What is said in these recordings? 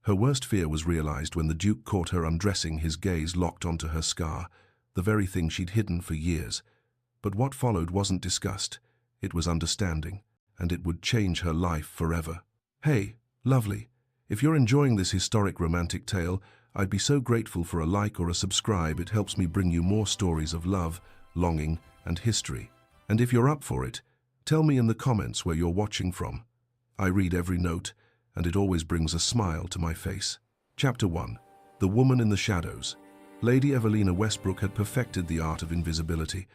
Her worst fear was realized when the Duke caught her undressing, his gaze locked onto her scar, the very thing she'd hidden for years. But what followed wasn't disgust, it was understanding, and it would change her life forever. Hey, lovely, if you're enjoying this historic romantic tale, I'd be so grateful for a like or a subscribe. It helps me bring you more stories of love, longing, and history. And if you're up for it, tell me in the comments where you're watching from. I read every note, and it always brings a smile to my face. Chapter 1. The Woman in the Shadows. Lady Evelina Westbrook had perfected the art of invisibility.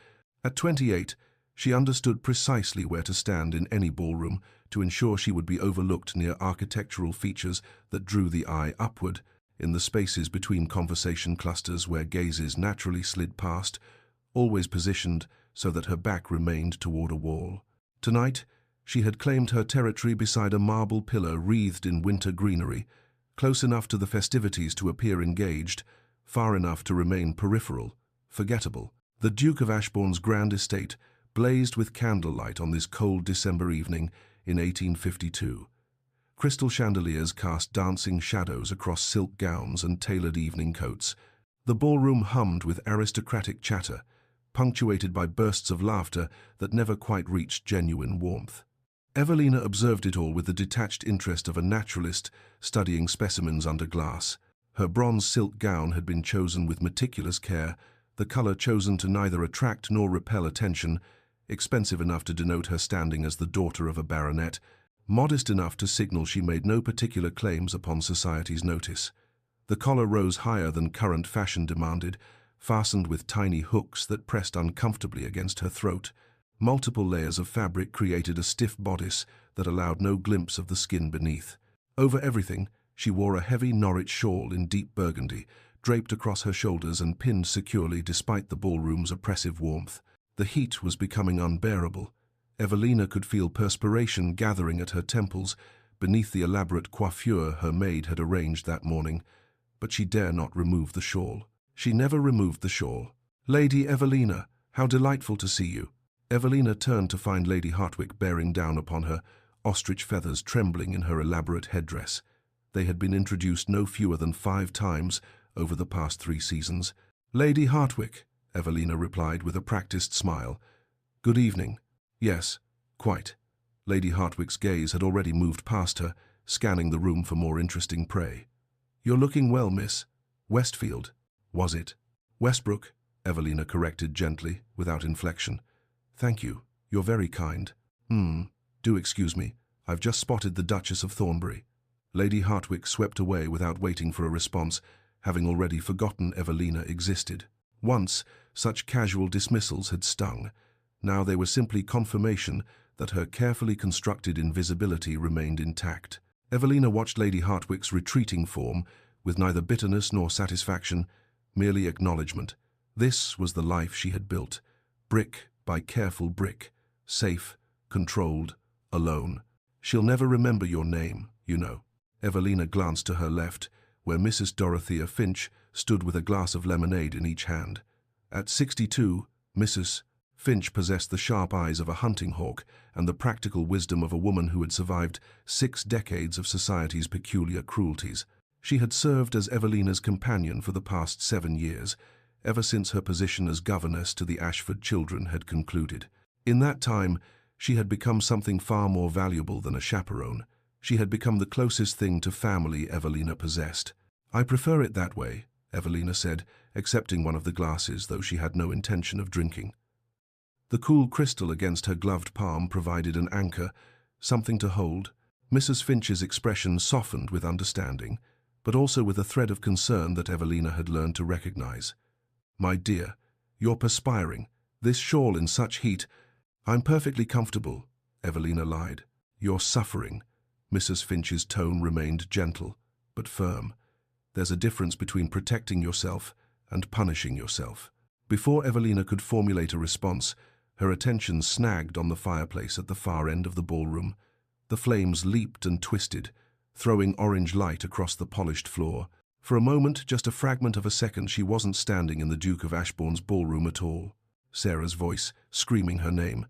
At 28, she understood precisely where to stand in any ballroom to ensure she would be overlooked near architectural features that drew the eye upward, in the spaces between conversation clusters where gazes naturally slid past, always positioned so that her back remained toward a wall. Tonight, she had claimed her territory beside a marble pillar wreathed in winter greenery, close enough to the festivities to appear engaged, far enough to remain peripheral, forgettable. The Duke of Ashbourne's grand estate blazed with candlelight on this cold December evening in 1852. Crystal chandeliers cast dancing shadows across silk gowns and tailored evening coats. The ballroom hummed with aristocratic chatter, punctuated by bursts of laughter that never quite reached genuine warmth. Evelina observed it all with the detached interest of a naturalist studying specimens under glass. Her bronze silk gown had been chosen with meticulous care, the color chosen to neither attract nor repel attention, expensive enough to denote her standing as the daughter of a baronet, modest enough to signal she made no particular claims upon society's notice. The collar rose higher than current fashion demanded, fastened with tiny hooks that pressed uncomfortably against her throat. Multiple layers of fabric created a stiff bodice that allowed no glimpse of the skin beneath. Over everything, she wore a heavy Norwich shawl in deep burgundy, draped across her shoulders and pinned securely despite the ballroom's oppressive warmth. The heat was becoming unbearable. Evelina could feel perspiration gathering at her temples beneath the elaborate coiffure her maid had arranged that morning, but she dare not remove the shawl. She never removed the shawl. "Lady Evelina, how delightful to see you." Evelina turned to find Lady Hartwick bearing down upon her, ostrich feathers trembling in her elaborate headdress. They had been introduced no fewer than 5 times over the past 3 seasons. "Lady Hartwick," Evelina replied with a practiced smile. "Good evening." "Yes, quite." Lady Hartwick's gaze had already moved past her, scanning the room for more interesting prey. "You're looking well, Miss Westfield, was it?" "Westbrook," Evelina corrected gently, without inflection. "Thank you. You're very kind." Do excuse me. I've just spotted the Duchess of Thornbury." Lady Hartwick swept away without waiting for a response, having already forgotten Evelina existed. Once, such casual dismissals had stung. Now they were simply confirmation that her carefully constructed invisibility remained intact. Evelina watched Lady Hartwick's retreating form with neither bitterness nor satisfaction, merely acknowledgement. This was the life she had built, brick by careful brick, safe, controlled, alone. "She'll never remember your name, you know." Evelina glanced to her left, where Mrs. Dorothea Finch stood with a glass of lemonade in each hand. At 62, Mrs. Finch possessed the sharp eyes of a hunting hawk and the practical wisdom of a woman who had survived 6 decades of society's peculiar cruelties. She had served as Evelina's companion for the past 7 years, ever since her position as governess to the Ashford children had concluded. In that time, she had become something far more valuable than a chaperone. She had become the closest thing to family Evelina possessed. "I prefer it that way," Evelina said, accepting one of the glasses, though she had no intention of drinking. The cool crystal against her gloved palm provided an anchor, something to hold. Mrs. Finch's expression softened with understanding, but also with a thread of concern that Evelina had learned to recognize. "My dear, you're perspiring. This shawl in such heat—" "I'm perfectly comfortable," Evelina lied. "You're suffering." Mrs. Finch's tone remained gentle, but firm. "There's a difference between protecting yourself and punishing yourself." Before Evelina could formulate a response, her attention snagged on the fireplace at the far end of the ballroom. The flames leaped and twisted, throwing orange light across the polished floor. For a moment, just a fragment of a second, she wasn't standing in the Duke of Ashbourne's ballroom at all. Sarah's voice, screaming her name.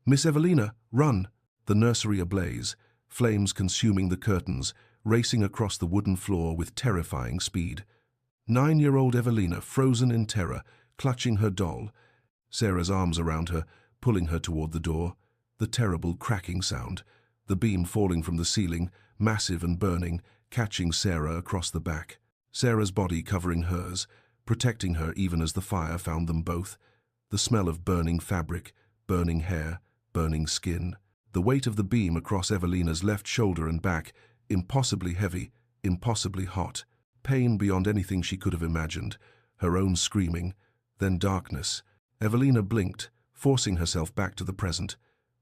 "Miss Evelina, run!" The nursery ablaze, flames consuming the curtains, racing across the wooden floor with terrifying speed. 9-year-old Evelina, frozen in terror, clutching her doll. Sarah's arms around her, pulling her toward the door. The terrible cracking sound. The beam falling from the ceiling, massive and burning, catching Sarah across the back. Sarah's body covering hers, protecting her even as the fire found them both. The smell of burning fabric, burning hair, burning skin. The weight of the beam across Evelina's left shoulder and back, impossibly heavy, impossibly hot. Pain beyond anything she could have imagined. Her own screaming. Then darkness. Evelina blinked, forcing herself back to the present.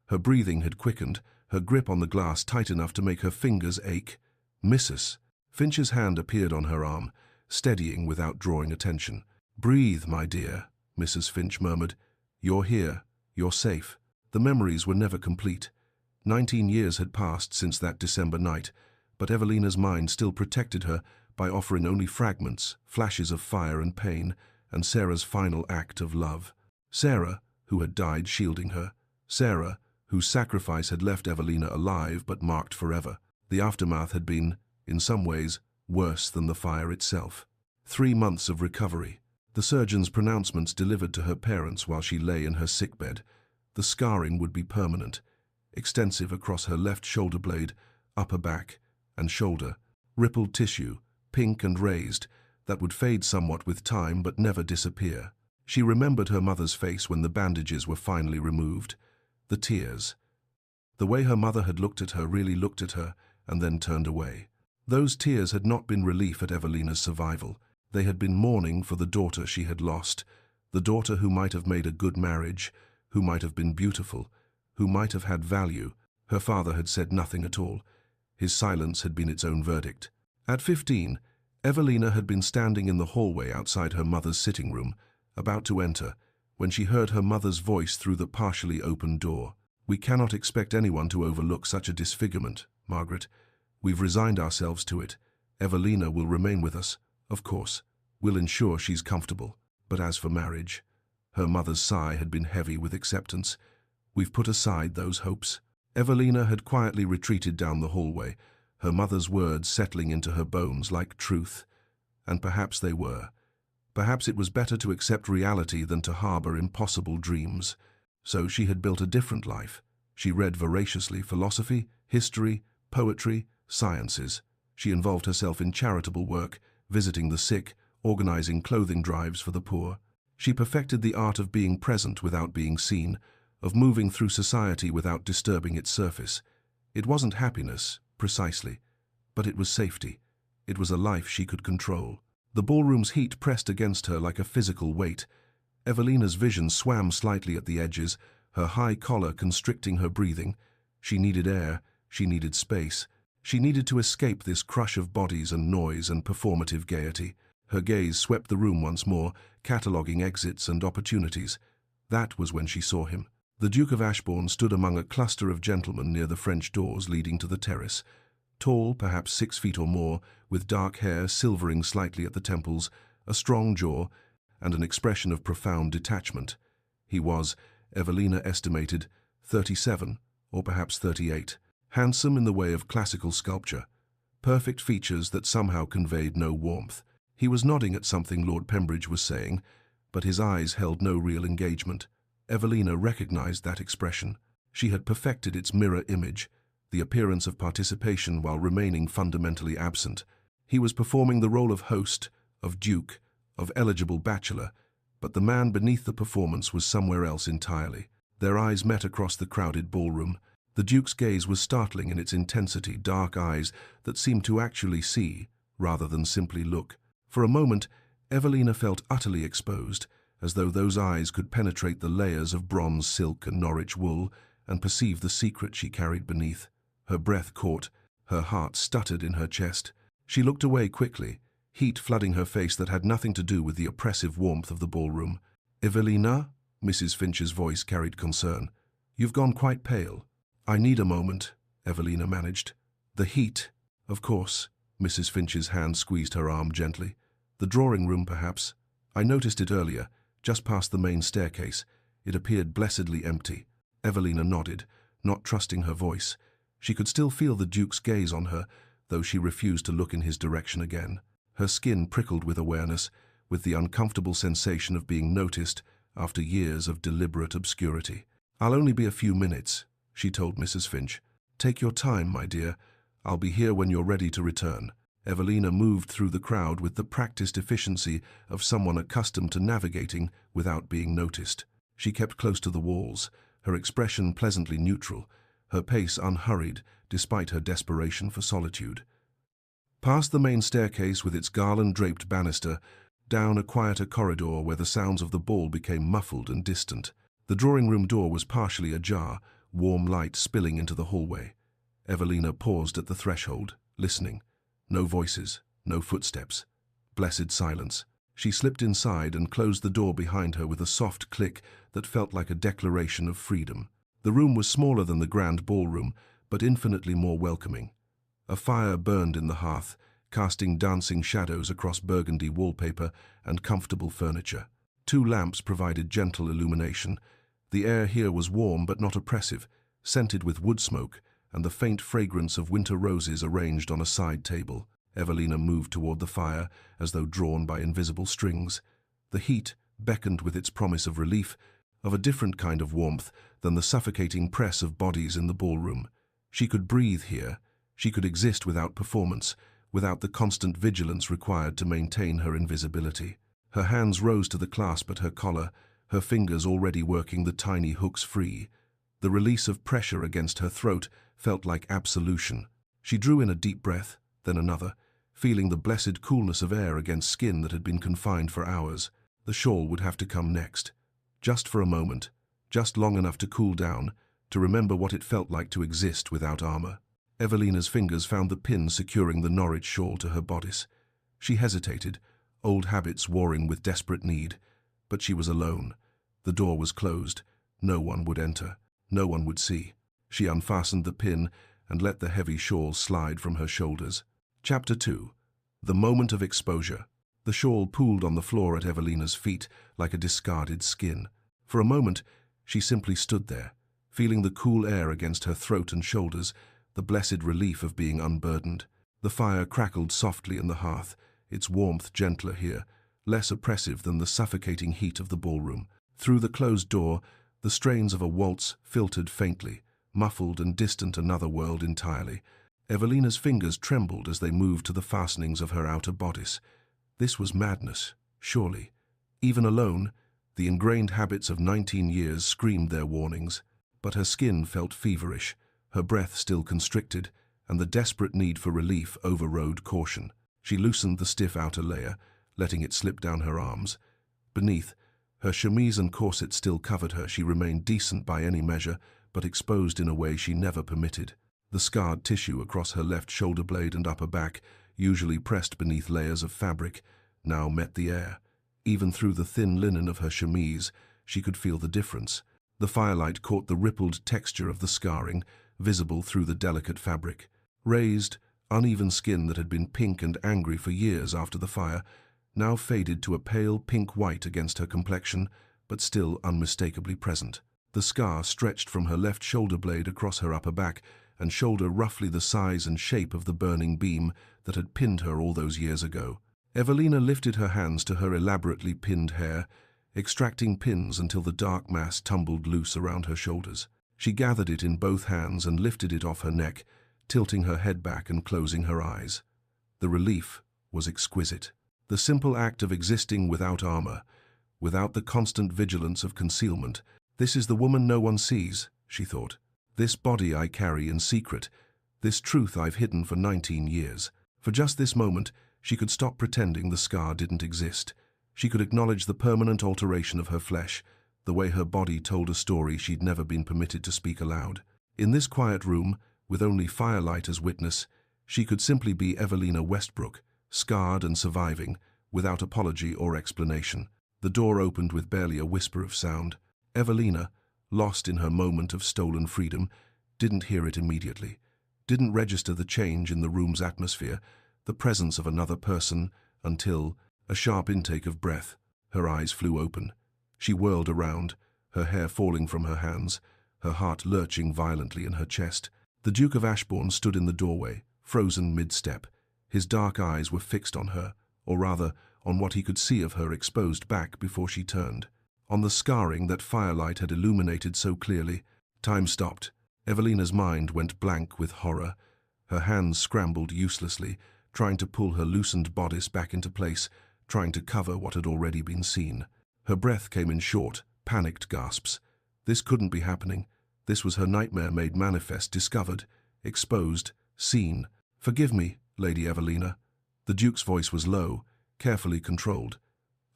Her breathing had quickened, her grip on the glass tight enough to make her fingers ache. Mrs. Finch's hand appeared on her arm, steadying without drawing attention. "Breathe, my dear," Mrs. Finch murmured. "You're here. You're safe." The memories were never complete. 19 years had passed since that December night, but Evelina's mind still protected her by offering only fragments, flashes of fire and pain, and Sarah's final act of love. Sarah, who had died shielding her. Sarah, whose sacrifice had left Evelina alive but marked forever. The aftermath had been, in some ways, worse than the fire itself. 3 months of recovery. The surgeon's pronouncements delivered to her parents while she lay in her sickbed. The scarring would be permanent, extensive across her left shoulder blade, upper back, and shoulder. Rippled tissue, pink and raised, that would fade somewhat with time but never disappear. She remembered her mother's face when the bandages were finally removed. The tears. The way her mother had looked at her, really looked at her, and then turned away. Those tears had not been relief at Evelina's survival. They had been mourning for the daughter she had lost, the daughter who might have made a good marriage, who might have been beautiful, who might have had value. Her father had said nothing at all. His silence had been its own verdict. At 15, Evelina had been standing in the hallway outside her mother's sitting room, about to enter, when she heard her mother's voice through the partially open door. "We cannot expect anyone to overlook such a disfigurement, Margaret. We've resigned ourselves to it. Evelina will remain with us, of course. We'll ensure she's comfortable. But as for marriage..." Her mother's sigh had been heavy with acceptance. "We've put aside those hopes." Evelina had quietly retreated down the hallway, her mother's words settling into her bones like truth. And perhaps they were. Perhaps it was better to accept reality than to harbor impossible dreams. So she had built a different life. She read voraciously philosophy, history, poetry, sciences. She involved herself in charitable work, visiting the sick, organizing clothing drives for the poor. She perfected the art of being present without being seen, of moving through society without disturbing its surface. It wasn't happiness, precisely, but it was safety. It was a life she could control. The ballroom's heat pressed against her like a physical weight. Evelina's vision swam slightly at the edges, her high collar constricting her breathing. She needed air, she needed space. She needed to escape this crush of bodies and noise and performative gaiety. Her gaze swept the room once more, cataloguing exits and opportunities. That was when she saw him. The Duke of Ashbourne stood among a cluster of gentlemen near the French doors leading to the terrace. Tall, perhaps 6 feet or more, with dark hair silvering slightly at the temples, a strong jaw, and an expression of profound detachment. He was, Evelina estimated, 37, or perhaps 38, handsome in the way of classical sculpture, perfect features that somehow conveyed no warmth. He was nodding at something Lord Pembridge was saying, but his eyes held no real engagement. Evelina recognized that expression. She had perfected its mirror image, the appearance of participation while remaining fundamentally absent. He was performing the role of host, of duke, of eligible bachelor, but the man beneath the performance was somewhere else entirely. Their eyes met across the crowded ballroom. The duke's gaze was startling in its intensity, dark eyes that seemed to actually see, rather than simply look. For a moment, Evelina felt utterly exposed, as though those eyes could penetrate the layers of bronze silk and Norwich wool and perceive the secret she carried beneath. Her breath caught, her heart stuttered in her chest. She looked away quickly, heat flooding her face that had nothing to do with the oppressive warmth of the ballroom. "Evelina?" Mrs. Finch's voice carried concern. "You've gone quite pale." "I need a moment," Evelina managed. "The heat." "Of course." Mrs. Finch's hand squeezed her arm gently. "The drawing room, perhaps. I noticed it earlier, just past the main staircase. It appeared blessedly empty." Evelina nodded, not trusting her voice. She could still feel the Duke's gaze on her, though she refused to look in his direction again. Her skin prickled with awareness, with the uncomfortable sensation of being noticed after years of deliberate obscurity. "I'll only be a few minutes," she told Mrs. Finch. "Take your time, my dear. I'll be here when you're ready to return." Evelina moved through the crowd with the practiced efficiency of someone accustomed to navigating without being noticed. She kept close to the walls, her expression pleasantly neutral, her pace unhurried despite her desperation for solitude. Past the main staircase with its garland-draped banister, down a quieter corridor where the sounds of the ball became muffled and distant. The drawing-room door was partially ajar, warm light spilling into the hallway. Evelina paused at the threshold, listening. No voices, no footsteps. Blessed silence. She slipped inside and closed the door behind her with a soft click that felt like a declaration of freedom. The room was smaller than the grand ballroom, but infinitely more welcoming. A fire burned in the hearth, casting dancing shadows across burgundy wallpaper and comfortable furniture. 2 lamps provided gentle illumination. The air here was warm but not oppressive, scented with wood smoke and the faint fragrance of winter roses arranged on a side table. Evelina moved toward the fire as though drawn by invisible strings. The heat beckoned with its promise of relief, of a different kind of warmth than the suffocating press of bodies in the ballroom. She could breathe here. She could exist without performance, without the constant vigilance required to maintain her invisibility. Her hands rose to the clasp at her collar, her fingers already working the tiny hooks free. The release of pressure against her throat felt like absolution. She drew in a deep breath, then another, feeling the blessed coolness of air against skin that had been confined for hours. The shawl would have to come next. Just for a moment, just long enough to cool down, to remember what it felt like to exist without armor. Evelina's fingers found the pin securing the Norwich shawl to her bodice. She hesitated, old habits warring with desperate need. But she was alone. The door was closed. No one would enter. No one would see. She unfastened the pin and let the heavy shawl slide from her shoulders. Chapter 2. The moment of exposure. The shawl pooled on the floor at Evelina's feet like a discarded skin. For a moment, she simply stood there, feeling the cool air against her throat and shoulders, the blessed relief of being unburdened. The fire crackled softly in the hearth, its warmth gentler here, less oppressive than the suffocating heat of the ballroom. Through the closed door, the strains of a waltz filtered faintly, muffled and distant another world entirely. Evelina's fingers trembled as they moved to the fastenings of her outer bodice. This was madness, surely. Even alone, the ingrained habits of 19 years screamed their warnings. But her skin felt feverish, her breath still constricted, and the desperate need for relief overrode caution. She loosened the stiff outer layer, letting it slip down her arms. Beneath, her chemise and corset still covered her. She remained decent by any measure, but exposed in a way she never permitted. The scarred tissue across her left shoulder blade and upper back, usually pressed beneath layers of fabric, now met the air. Even through the thin linen of her chemise, she could feel the difference. The firelight caught the rippled texture of the scarring, visible through the delicate fabric. Raised, uneven skin that had been pink and angry for years after the fire, now faded to a pale pink-white against her complexion, but still unmistakably present. The scar stretched from her left shoulder blade across her upper back, and shoulder roughly the size and shape of the burning beam that had pinned her all those years ago. Evelina lifted her hands to her elaborately pinned hair, extracting pins until the dark mass tumbled loose around her shoulders. She gathered it in both hands and lifted it off her neck, tilting her head back and closing her eyes. The relief was exquisite. The simple act of existing without armor, without the constant vigilance of concealment. This is the woman no one sees, she thought. This body I carry in secret, this truth I've hidden for 19 years. For just this moment, she could stop pretending the scar didn't exist. She could acknowledge the permanent alteration of her flesh, the way her body told a story she'd never been permitted to speak aloud. In this quiet room, with only firelight as witness, she could simply be Evelina Westbrook, scarred and surviving, without apology or explanation. The door opened with barely a whisper of sound. Evelina, lost in her moment of stolen freedom, didn't hear it immediately, didn't register the change in the room's atmosphere, the presence of another person, until a sharp intake of breath. Her eyes flew open. She whirled around, her hair falling from her hands, her heart lurching violently in her chest. The Duke of Ashbourne stood in the doorway, frozen mid-step. His dark eyes were fixed on her, or rather, on what he could see of her exposed back before she turned. On the scarring that firelight had illuminated so clearly. Time stopped. Evelina's mind went blank with horror. Her hands scrambled uselessly, trying to pull her loosened bodice back into place, trying to cover what had already been seen. Her breath came in short, panicked gasps. This couldn't be happening. This was her nightmare made manifest, discovered, exposed, seen. "Forgive me, Lady Evelina." The Duke's voice was low, carefully controlled.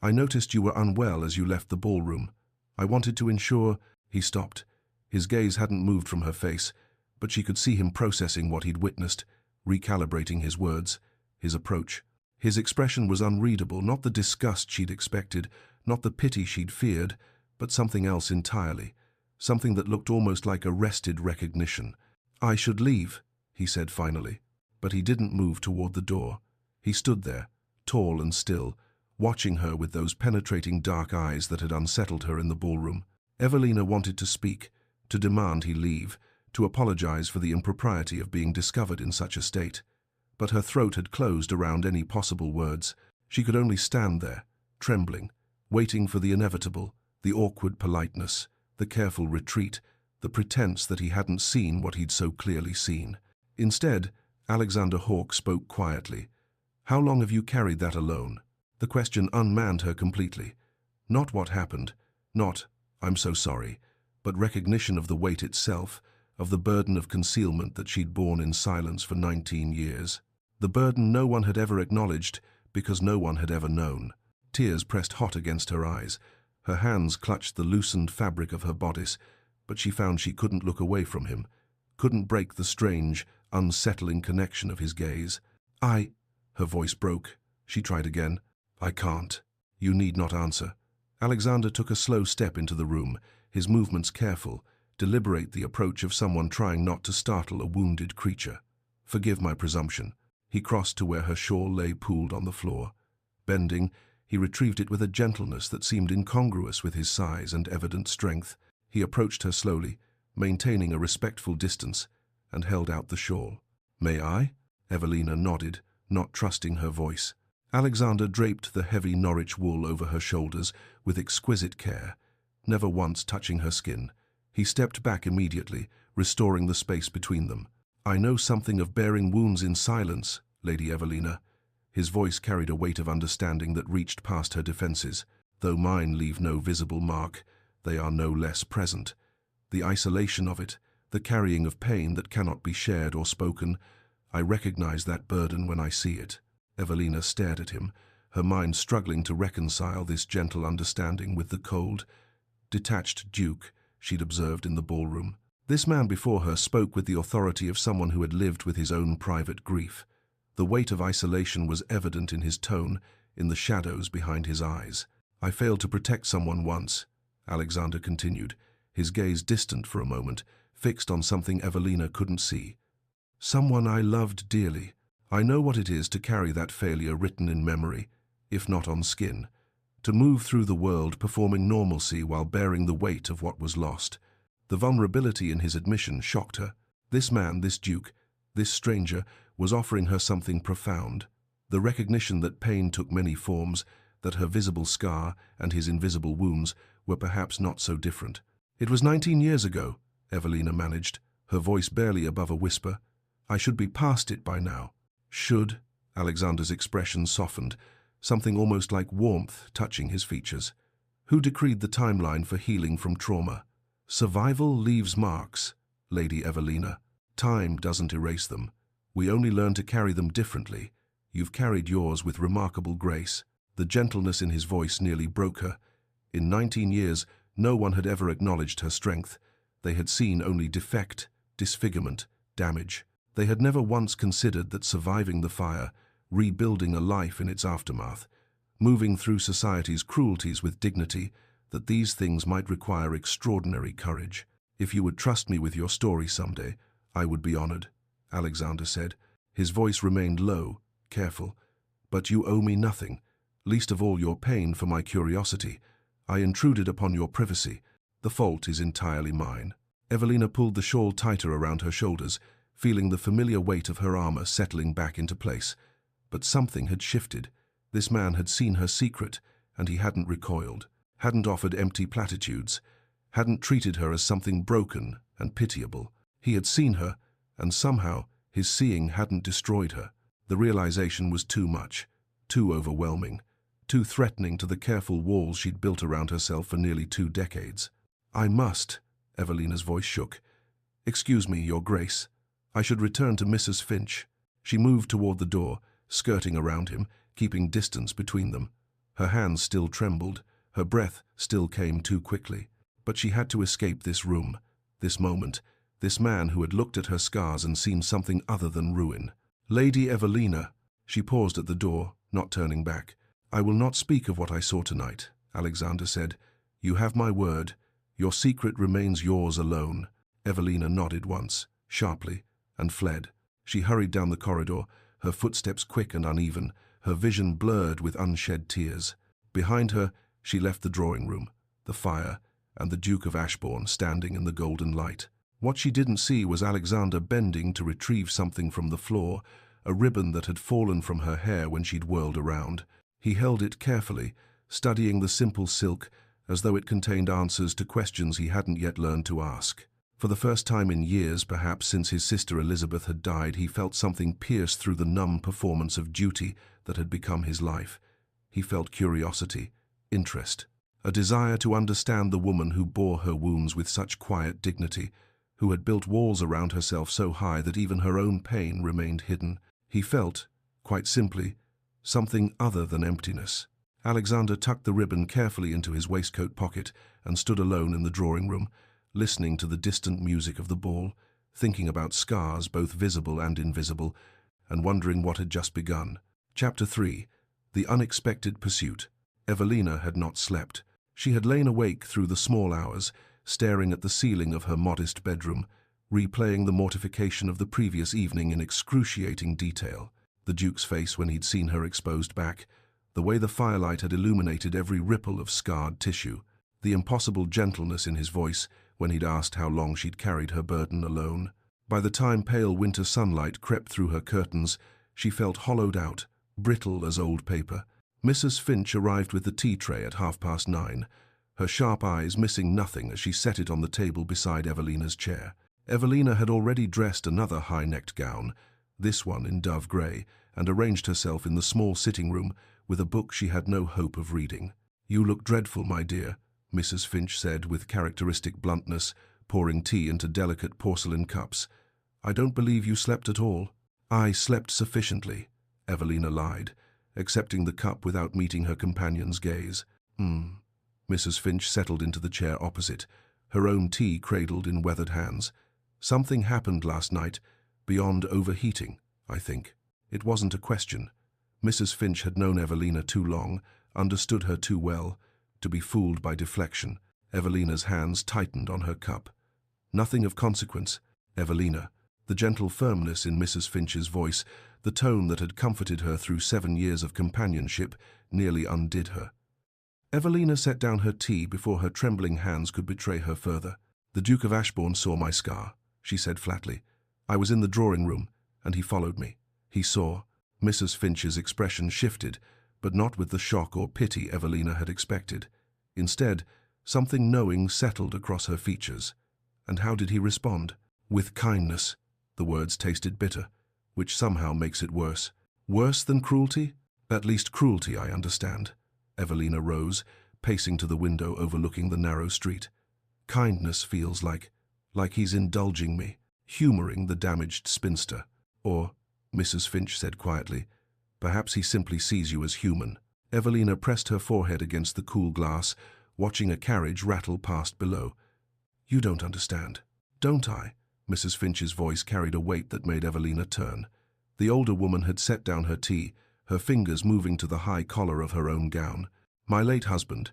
"I noticed you were unwell as you left the ballroom. I wanted to ensure—" He stopped. His gaze hadn't moved from her face, but she could see him processing what he'd witnessed, recalibrating his words, his approach. His expression was unreadable, not the disgust she'd expected, not the pity she'd feared, but something else entirely, something that looked almost like arrested recognition. "I should leave," he said finally, but he didn't move toward the door. He stood there, tall and still, watching her with those penetrating dark eyes that had unsettled her in the ballroom. Evelina wanted to speak, to demand he leave, to apologize for the impropriety of being discovered in such a state. But her throat had closed around any possible words. She could only stand there, trembling, waiting for the inevitable, the awkward politeness, the careful retreat, the pretense that he hadn't seen what he'd so clearly seen. Instead, Alexander Hawke spoke quietly. "How long have you carried that alone?" The question unmanned her completely. Not what happened, not, "I'm so sorry," but recognition of the weight itself, of the burden of concealment that she'd borne in silence for 19 years. The burden no one had ever acknowledged because no one had ever known. Tears pressed hot against her eyes. Her hands clutched the loosened fabric of her bodice, but she found she couldn't look away from him, couldn't break the strange, unsettling connection of his gaze. Her voice broke. She tried again. "I can't. You need not answer." Alexander took a slow step into the room, his movements careful, deliberate, the approach of someone trying not to startle a wounded creature. "Forgive my presumption." He crossed to where her shawl lay pooled on the floor. Bending, he retrieved it with a gentleness that seemed incongruous with his size and evident strength. He approached her slowly, maintaining a respectful distance, and held out the shawl. "May I?" Evelina nodded, not trusting her voice. Alexander draped the heavy Norwich wool over her shoulders with exquisite care, never once touching her skin. He stepped back immediately, restoring the space between them. "I know something of bearing wounds in silence, Lady Evelina." His voice carried a weight of understanding that reached past her defenses. "Though mine leave no visible mark, they are no less present. The isolation of it, the carrying of pain that cannot be shared or spoken, I recognize that burden when I see it." Evelina stared at him, her mind struggling to reconcile this gentle understanding with the cold, detached Duke she'd observed in the ballroom. This man before her spoke with the authority of someone who had lived with his own private grief. The weight of isolation was evident in his tone, in the shadows behind his eyes. "I failed to protect someone once," Alexander continued, his gaze distant for a moment, fixed on something Evelina couldn't see. "Someone I loved dearly. I know what it is to carry that failure written in memory, if not on skin, to move through the world performing normalcy while bearing the weight of what was lost." The vulnerability in his admission shocked her. This man, this Duke, this stranger, was offering her something profound. The recognition that pain took many forms, that her visible scar and his invisible wounds were perhaps not so different. "It was 19 years ago," Evelina managed, her voice barely above a whisper. "I should be past it by now." "Should?" Alexander's expression softened, something almost like warmth touching his features. "Who decreed the timeline for healing from trauma?" "Survival leaves marks, Lady Evelina. Time doesn't erase them. We only learn to carry them differently. You've carried yours with remarkable grace." The gentleness in his voice nearly broke her. In 19 years, no one had ever acknowledged her strength. They had seen only defect, disfigurement, damage. They had never once considered that surviving the fire, rebuilding a life in its aftermath, moving through society's cruelties with dignity, that these things might require extraordinary courage. "If you would trust me with your story someday, I would be honored," Alexander said. His voice remained low, careful. "But you owe me nothing, least of all your pain for my curiosity. I intruded upon your privacy. The fault is entirely mine." Evelina pulled the shawl tighter around her shoulders, feeling the familiar weight of her armor settling back into place. But something had shifted. This man had seen her secret, and he hadn't recoiled, hadn't offered empty platitudes, hadn't treated her as something broken and pitiable. He had seen her, and somehow his seeing hadn't destroyed her. The realization was too much, too overwhelming, too threatening to the careful walls she'd built around herself for nearly 2 decades. "I must," Evelina's voice shook. "Excuse me, Your Grace. I should return to Mrs. Finch." She moved toward the door, skirting around him, keeping distance between them. Her hands still trembled, her breath still came too quickly. But she had to escape this room, this moment, this man who had looked at her scars and seen something other than ruin. "Lady Evelina," she paused at the door, not turning back. "I will not speak of what I saw tonight," Alexander said. "You have my word. Your secret remains yours alone." Evelina nodded once, sharply, and fled. She hurried down the corridor, her footsteps quick and uneven, her vision blurred with unshed tears. Behind her, she left the drawing room, the fire, and the Duke of Ashbourne standing in the golden light. What she didn't see was Alexander bending to retrieve something from the floor, a ribbon that had fallen from her hair when she'd whirled around. He held it carefully, studying the simple silk as though it contained answers to questions he hadn't yet learned to ask. For the first time in years, perhaps since his sister Elizabeth had died, he felt something pierce through the numb performance of duty that had become his life. He felt curiosity, interest, a desire to understand the woman who bore her wounds with such quiet dignity, who had built walls around herself so high that even her own pain remained hidden. He felt, quite simply, something other than emptiness. Alexander tucked the ribbon carefully into his waistcoat pocket and stood alone in the drawing room, listening to the distant music of the ball, thinking about scars both visible and invisible, and wondering what had just begun. Chapter 3. The Unexpected Pursuit. Evelina had not slept. She had lain awake through the small hours, staring at the ceiling of her modest bedroom, replaying the mortification of the previous evening in excruciating detail. The Duke's face when he'd seen her exposed back, the way the firelight had illuminated every ripple of scarred tissue, the impossible gentleness in his voice when he'd asked how long she'd carried her burden alone. By the time pale winter sunlight crept through her curtains, she felt hollowed out, brittle as old paper. Mrs. Finch arrived with the tea tray at 9:30, her sharp eyes missing nothing as she set it on the table beside Evelina's chair. Evelina had already dressed another high-necked gown, this one in dove grey, and arranged herself in the small sitting room with a book she had no hope of reading. "You look dreadful, my dear," Mrs. Finch said with characteristic bluntness, pouring tea into delicate porcelain cups. "I don't believe you slept at all." "I slept sufficiently," Evelina lied, accepting the cup without meeting her companion's gaze. Mrs. Finch settled into the chair opposite, her own tea cradled in weathered hands. "Something happened last night, beyond overheating, I think. It wasn't a question." Mrs. Finch had known Evelina too long, understood her too well, to be fooled by deflection. Evelina's hands tightened on her cup. "Nothing of consequence, Evelina." The gentle firmness in Mrs. Finch's voice, the tone that had comforted her through 7 years of companionship, nearly undid her. Evelina set down her tea before her trembling hands could betray her further. "The Duke of Ashbourne saw my scar," she said flatly. "I was in the drawing room, and he followed me. He saw." Mrs. Finch's expression shifted, but not with the shock or pity Evelina had expected. Instead, something knowing settled across her features. "And how did he respond?" "With kindness." The words tasted bitter, which somehow makes it worse. "Worse than cruelty?" "At least cruelty, I understand." Evelina rose, pacing to the window overlooking the narrow street. "Kindness feels like he's indulging me, humoring the damaged spinster. Or," Mrs. Finch said quietly, "perhaps he simply sees you as human." Evelina pressed her forehead against the cool glass, watching a carriage rattle past below. "You don't understand." "Don't I?" Mrs. Finch's voice carried a weight that made Evelina turn. The older woman had set down her tea, her fingers moving to the high collar of her own gown. "My late husband,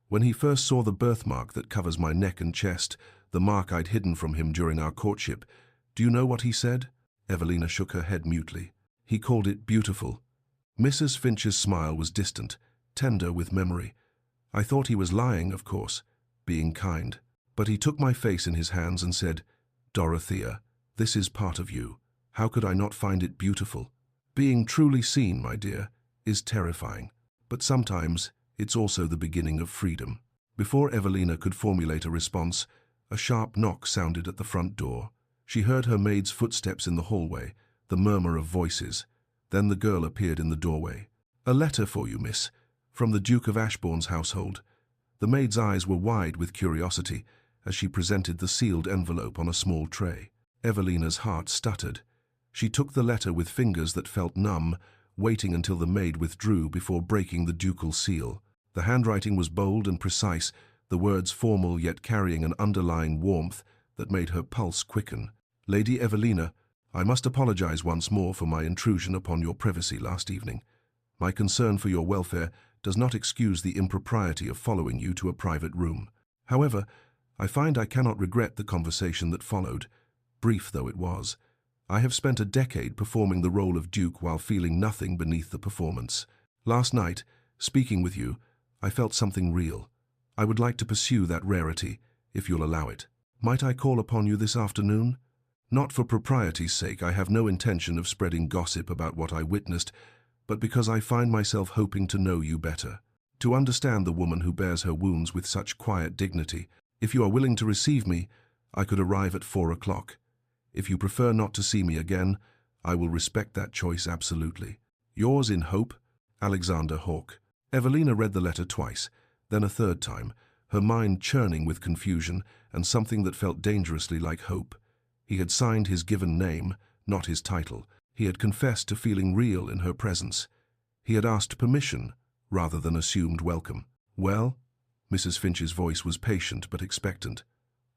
when he first saw the birthmark that covers my neck and chest, the mark I'd hidden from him during our courtship, do you know what he said?" Evelina shook her head mutely. "He called it beautiful." Mrs. Finch's smile was distant, tender with memory. "I thought he was lying, of course, being kind. But he took my face in his hands and said, 'Dorothea, This is part of you. How could I not find it beautiful? Being truly seen, my dear, is terrifying. But sometimes it's also the beginning of freedom. Before Evelina could formulate a response, a sharp knock sounded at the front door. She heard her maid's footsteps in the hallway, the murmur of voices. Then the girl appeared in the doorway. "A letter for you, miss, from the Duke of Ashbourne's household." The maid's eyes were wide with curiosity as she presented the sealed envelope on a small tray. Evelina's heart stuttered. She took the letter with fingers that felt numb, waiting until the maid withdrew before breaking the ducal seal. The handwriting was bold and precise, the words formal yet carrying an underlying warmth that made her pulse quicken. "Lady Evelina, I must apologize once more for my intrusion upon your privacy last evening. My concern for your welfare does not excuse the impropriety of following you to a private room. However, I find I cannot regret the conversation that followed, brief though it was. I have spent a decade performing the role of Duke while feeling nothing beneath the performance. Last night, speaking with you, I felt something real. I would like to pursue that rarity, if you'll allow it. Might I call upon you this afternoon? Not for propriety's sake, I have no intention of spreading gossip about what I witnessed, but because I find myself hoping to know you better, to understand the woman who bears her wounds with such quiet dignity. If you are willing to receive me, I could arrive at 4 o'clock. If you prefer not to see me again, I will respect that choice absolutely. Yours in hope, Alexander Hawke." Evelina read the letter twice, then a third time, her mind churning with confusion and something that felt dangerously like hope. He had signed his given name, not his title. He had confessed to feeling real in her presence. He had asked permission, rather than assumed welcome. "Well?" Mrs. Finch's voice was patient but expectant.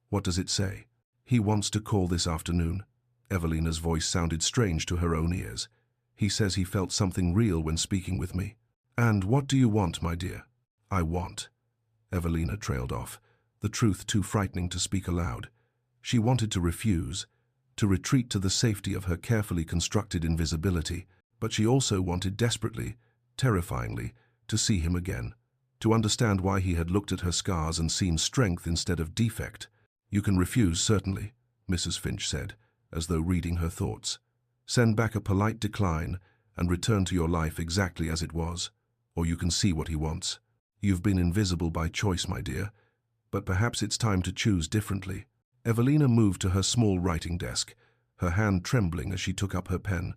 "What does it say?" "He wants to call this afternoon." Evelina's voice sounded strange to her own ears. "He says he felt something real when speaking with me." "And what do you want, my dear?" "I want." Evelina trailed off, the truth too frightening to speak aloud. She wanted to refuse, to retreat to the safety of her carefully constructed invisibility, but she also wanted desperately, terrifyingly, to see him again, to understand why he had looked at her scars and seen strength instead of defect. "You can refuse, certainly," Mrs. Finch said, as though reading her thoughts. "Send back a polite decline and return to your life exactly as it was, or you can see what he wants. You've been invisible by choice, my dear, but perhaps it's time to choose differently." Evelina moved to her small writing desk, her hand trembling as she took up her pen.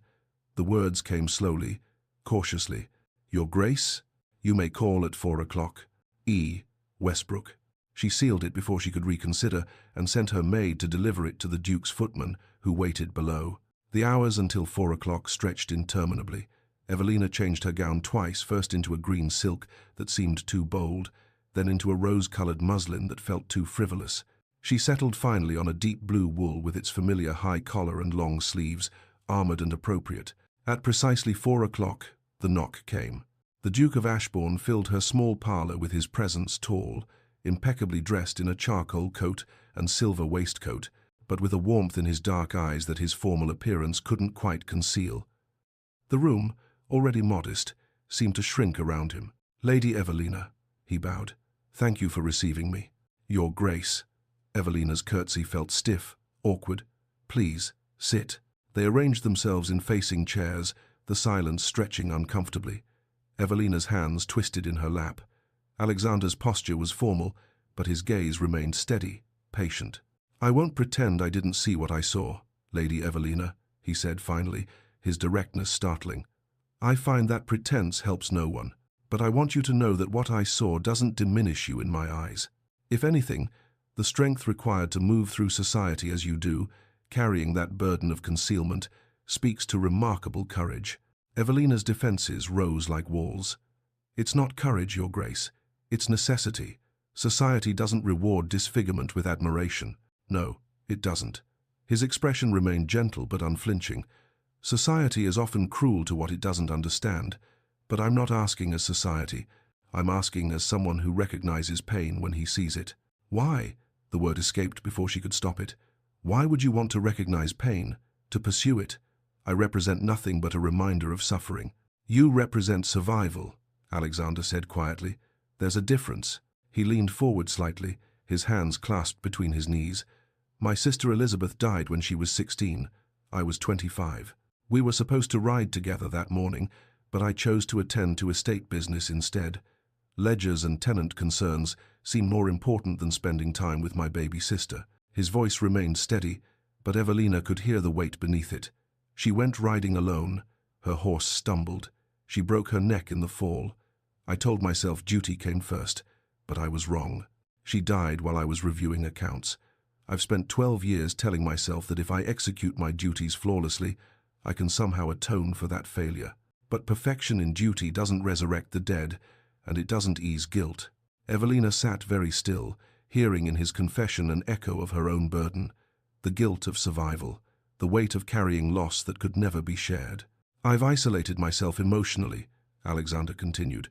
The words came slowly, cautiously. "Your Grace, you may call at 4 o'clock. E. Westbrook." She sealed it before she could reconsider and sent her maid to deliver it to the Duke's footman, who waited below. The hours until 4 o'clock stretched interminably. Evelina changed her gown twice, first into a green silk that seemed too bold, then into a rose-colored muslin that felt too frivolous. She settled finally on a deep blue wool with its familiar high collar and long sleeves, armored and appropriate. At precisely 4 o'clock, the knock came. The Duke of Ashbourne filled her small parlor with his presence, tall, impeccably dressed in a charcoal coat and silver waistcoat, but with a warmth in his dark eyes that his formal appearance couldn't quite conceal. The room, already modest, seemed to shrink around him. "Lady Evelina," he bowed, "thank you for receiving me." "Your Grace." Evelina's curtsy felt stiff, awkward. "Please, sit." They arranged themselves in facing chairs, the silence stretching uncomfortably. Evelina's hands twisted in her lap. Alexander's posture was formal, but his gaze remained steady, patient. "I won't pretend I didn't see what I saw, Lady Evelina," he said finally, his directness startling. "I find that pretense helps no one, but I want you to know that what I saw doesn't diminish you in my eyes. If anything, the strength required to move through society as you do, carrying that burden of concealment, speaks to remarkable courage." Evelina's defenses rose like walls. "It's not courage, Your Grace. It's necessity. Society doesn't reward disfigurement with admiration. No, it doesn't." His expression remained gentle but unflinching. "Society is often cruel to what it doesn't understand, but I'm not asking as society. I'm asking as someone who recognizes pain when he sees it." "Why?" The word escaped before she could stop it. "Why would you want to recognize pain, to pursue it? I represent nothing but a reminder of suffering." "You represent survival," Alexander said quietly. "There's a difference." He leaned forward slightly, his hands clasped between his knees. My sister Elizabeth died when she was 16. I was 25. We were supposed to ride together that morning, but I chose to attend to estate business instead. Ledgers and tenant concerns seemed more important than spending time with my baby sister. His voice remained steady, but Evelina could hear the weight beneath it. She went riding alone. Her horse stumbled. She broke her neck in the fall. I told myself duty came first, but I was wrong. She died while I was reviewing accounts. I've spent 12 years telling myself that if I execute my duties flawlessly, I can somehow atone for that failure. But perfection in duty doesn't resurrect the dead, and it doesn't ease guilt. Evelina sat very still, hearing in his confession an echo of her own burden, the guilt of survival, the weight of carrying loss that could never be shared. I've isolated myself emotionally, Alexander continued.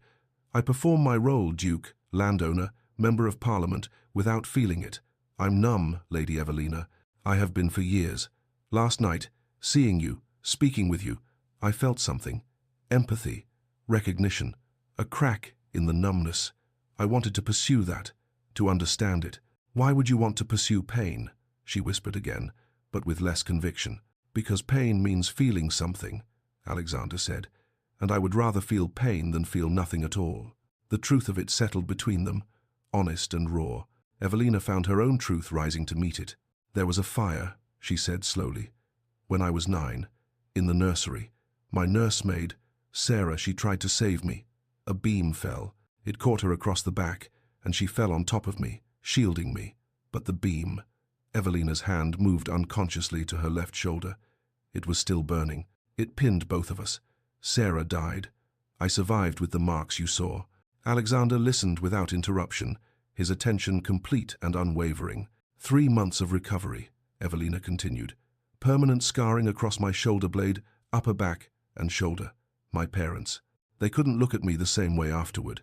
I perform my role, Duke, landowner, member of Parliament, without feeling it. I'm numb, Lady Evelina. I have been for years. Last night, seeing you, speaking with you, I felt something. Empathy, recognition, a crack in the numbness. I wanted to pursue that, to understand it. Why would you want to pursue pain? She whispered again, but with less conviction. Because pain means feeling something, Alexander said, and I would rather feel pain than feel nothing at all. The truth of it settled between them, honest and raw. Evelina found her own truth rising to meet it. There was a fire, she said slowly. When I was 9, in the nursery, my nursemaid, Sarah, she tried to save me. A beam fell. It caught her across the back, and she fell on top of me, shielding me. But the beam... Evelina's hand moved unconsciously to her left shoulder. It was still burning. It pinned both of us. Sarah died. I survived with the marks you saw. Alexander listened without interruption, his attention complete and unwavering. 3 months of recovery, Evelina continued. Permanent scarring across my shoulder blade, upper back, and shoulder. My parents. They couldn't look at me the same way afterward.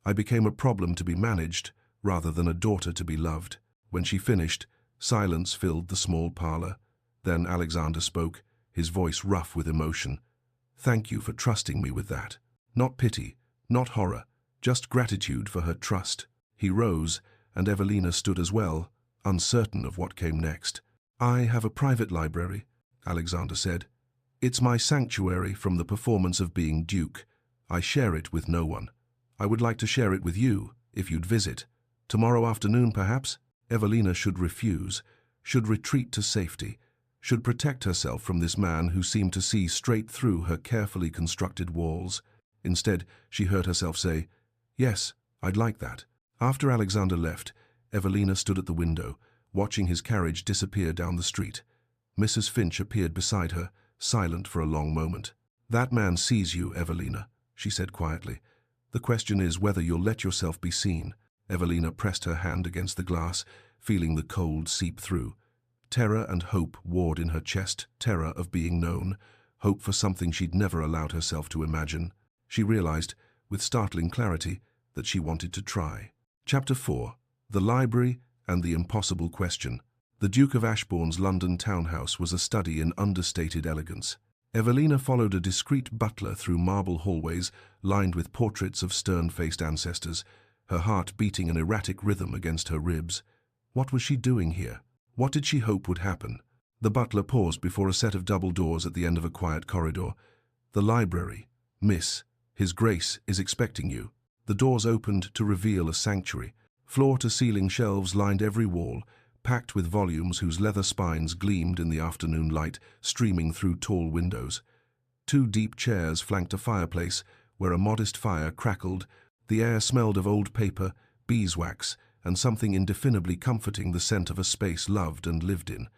I became a problem to be managed, rather than a daughter to be loved. When she finished, silence filled the small parlor. Then Alexander spoke, his voice rough with emotion. Thank you for trusting me with that. Not pity, not horror, just gratitude for her trust. He rose, and Evelina stood as well, uncertain of what came next. I have a private library, Alexander said. It's my sanctuary from the performance of being Duke. I share it with no one. I would like to share it with you, if you'd visit. Tomorrow afternoon, perhaps? Evelina should refuse, should retreat to safety, should protect herself from this man who seemed to see straight through her carefully constructed walls. Instead, she heard herself say, Yes, I'd like that. After Alexander left, Evelina stood at the window, watching his carriage disappear down the street. Mrs. Finch appeared beside her, silent for a long moment. That man sees you, Evelina, she said quietly. The question is whether you'll let yourself be seen. Evelina pressed her hand against the glass, feeling the cold seep through. Terror and hope warred in her chest, terror of being known, hope for something she'd never allowed herself to imagine. She realized, with startling clarity, that she wanted to try. Chapter 4. The Library and the Impossible Question. The Duke of Ashbourne's London townhouse was a study in understated elegance. Evelina followed a discreet butler through marble hallways lined with portraits of stern-faced ancestors, her heart beating an erratic rhythm against her ribs. What was she doing here? What did she hope would happen? The butler paused before a set of double doors at the end of a quiet corridor. The library. Miss, His Grace is expecting you. The doors opened to reveal a sanctuary. Floor-to-ceiling shelves lined every wall, packed with volumes whose leather spines gleamed in the afternoon light streaming through tall windows. 2 deep chairs flanked a fireplace where a modest fire crackled. The air smelled of old paper, beeswax, and something indefinably comforting, the scent of a space loved and lived in.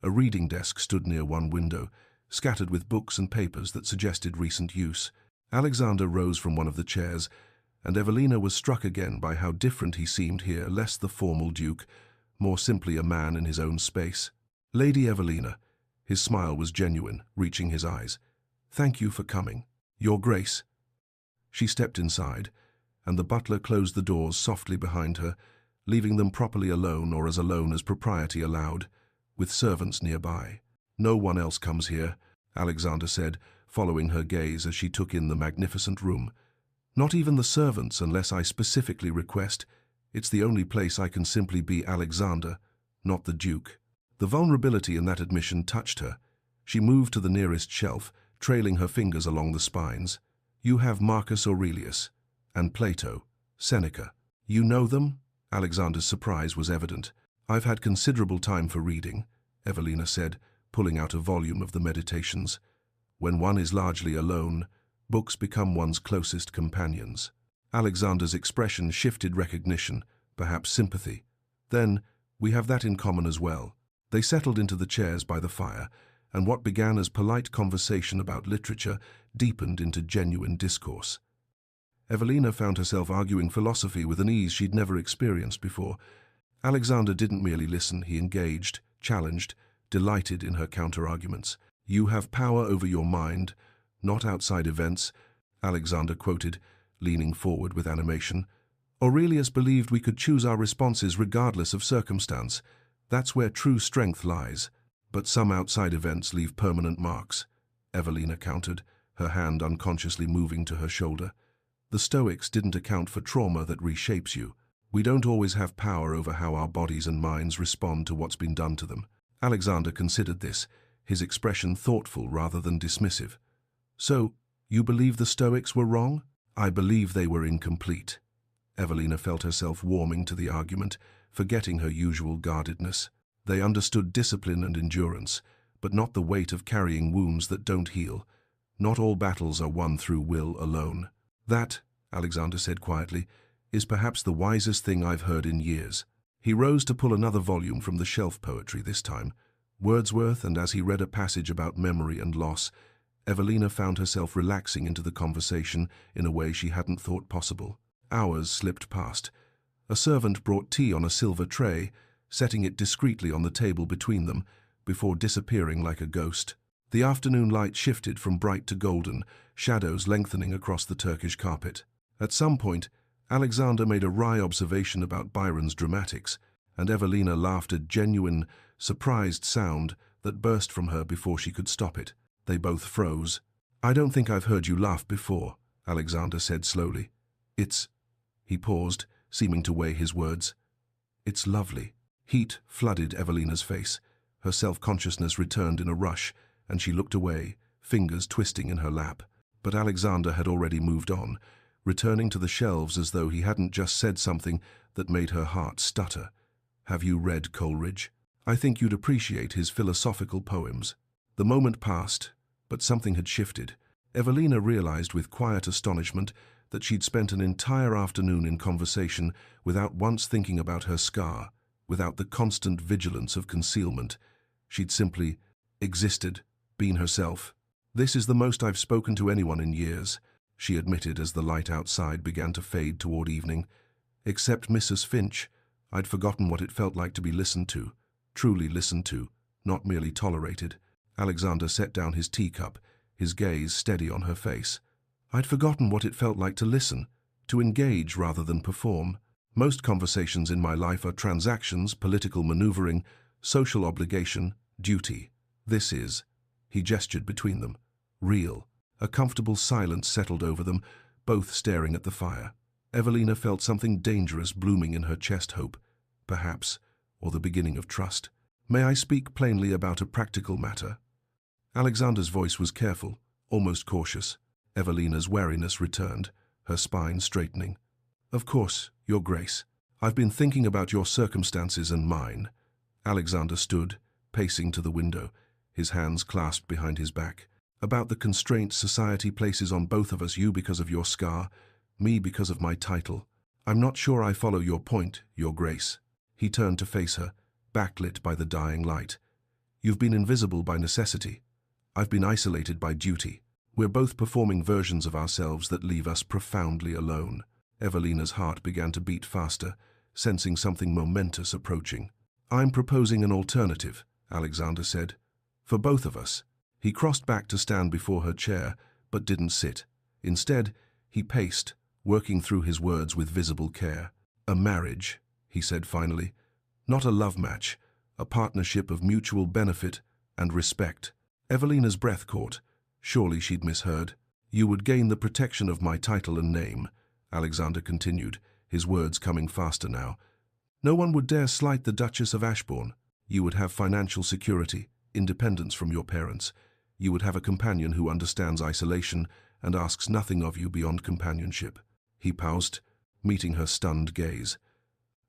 A reading desk stood near one window, scattered with books and papers that suggested recent use. Alexander rose from one of the chairs, and Evelina was struck again by how different he seemed here, less the formal duke, more simply a man in his own space. Lady Evelina, his smile was genuine, reaching his eyes. Thank you for coming. Your Grace. She stepped inside, and the butler closed the doors softly behind her, leaving them properly alone, or as alone as propriety allowed, with servants nearby. No one else comes here, Alexander said, following her gaze as she took in the magnificent room. Not even the servants, unless I specifically request. It's the only place I can simply be Alexander, not the Duke. The vulnerability in that admission touched her. She moved to the nearest shelf, trailing her fingers along the spines. You have Marcus Aurelius and Plato, Seneca. You know them? Alexander's surprise was evident. I've had considerable time for reading, Evelina said, pulling out a volume of the Meditations. When one is largely alone, books become one's closest companions. Alexander's expression shifted recognition, perhaps sympathy. Then, we have that in common as well. They settled into the chairs by the fire, and what began as polite conversation about literature deepened into genuine discourse. Evelina found herself arguing philosophy with an ease she'd never experienced before. Alexander didn't merely listen, he engaged, challenged, delighted in her counter-arguments. You have power over your mind, not outside events, Alexander quoted, leaning forward with animation. Aurelius believed we could choose our responses regardless of circumstance. That's where true strength lies. But some outside events leave permanent marks, Evelina countered, her hand unconsciously moving to her shoulder. The Stoics didn't account for trauma that reshapes you. We don't always have power over how our bodies and minds respond to what's been done to them. Alexander considered this, his expression thoughtful rather than dismissive. So, you believe the Stoics were wrong? I believe they were incomplete. Evelina felt herself warming to the argument, forgetting her usual guardedness. They understood discipline and endurance, but not the weight of carrying wounds that don't heal. Not all battles are won through will alone. That, Alexander said quietly, is perhaps the wisest thing I've heard in years. He rose to pull another volume from the shelf, poetry this time. Wordsworth, and as he read a passage about memory and loss, Evelina found herself relaxing into the conversation in a way she hadn't thought possible. Hours slipped past. A servant brought tea on a silver tray, setting it discreetly on the table between them, before disappearing like a ghost. The afternoon light shifted from bright to golden, shadows lengthening across the Turkish carpet. At some point, Alexander made a wry observation about Byron's dramatics, and Evelina laughed a genuine, surprised sound that burst from her before she could stop it. They both froze. I don't think I've heard you laugh before, Alexander said slowly. He paused, seeming to weigh his words. It's lovely. Heat flooded Evelina's face. Her self-consciousness returned in a rush, and she looked away, fingers twisting in her lap. But Alexander had already moved on, returning to the shelves as though he hadn't just said something that made her heart stutter. Have you read Coleridge? I think you'd appreciate his philosophical poems. The moment passed, but something had shifted. Evelina realized with quiet astonishment that she'd spent an entire afternoon in conversation without once thinking about her scar, without the constant vigilance of concealment. She'd simply existed, been herself. This is the most I've spoken to anyone in years, she admitted as the light outside began to fade toward evening. Except Mrs. Finch, I'd forgotten what it felt like to be listened to, truly listened to, not merely tolerated. Alexander set down his teacup, his gaze steady on her face. I'd forgotten what it felt like to listen, to engage rather than perform. Most conversations in my life are transactions, political maneuvering, social obligation, duty. This is, he gestured between them, real. A comfortable silence settled over them, both staring at the fire. Evelina felt something dangerous blooming in her chest. Hope, perhaps, or the beginning of trust. May I speak plainly about a practical matter? Alexander's voice was careful, almost cautious. Evelina's wariness returned, her spine straightening. Of course, Your Grace. I've been thinking about your circumstances and mine. Alexander stood, pacing to the window, his hands clasped behind his back. About the constraints society places on both of us, you because of your scar, me because of my title. I'm not sure I follow your point, Your Grace. He turned to face her, backlit by the dying light. You've been invisible by necessity. I've been isolated by duty. We're both performing versions of ourselves that leave us profoundly alone. Evelina's heart began to beat faster, sensing something momentous approaching. I'm proposing an alternative, Alexander said. For both of us. He crossed back to stand before her chair, but didn't sit. Instead, he paced, working through his words with visible care. A marriage, he said finally. Not a love match, a partnership of mutual benefit and respect. Evelina's breath caught. Surely she'd misheard. You would gain the protection of my title and name, Alexander continued, his words coming faster now. No one would dare slight the Duchess of Ashbourne. You would have financial security, independence from your parents. You would have a companion who understands isolation and asks nothing of you beyond companionship. He paused, meeting her stunned gaze.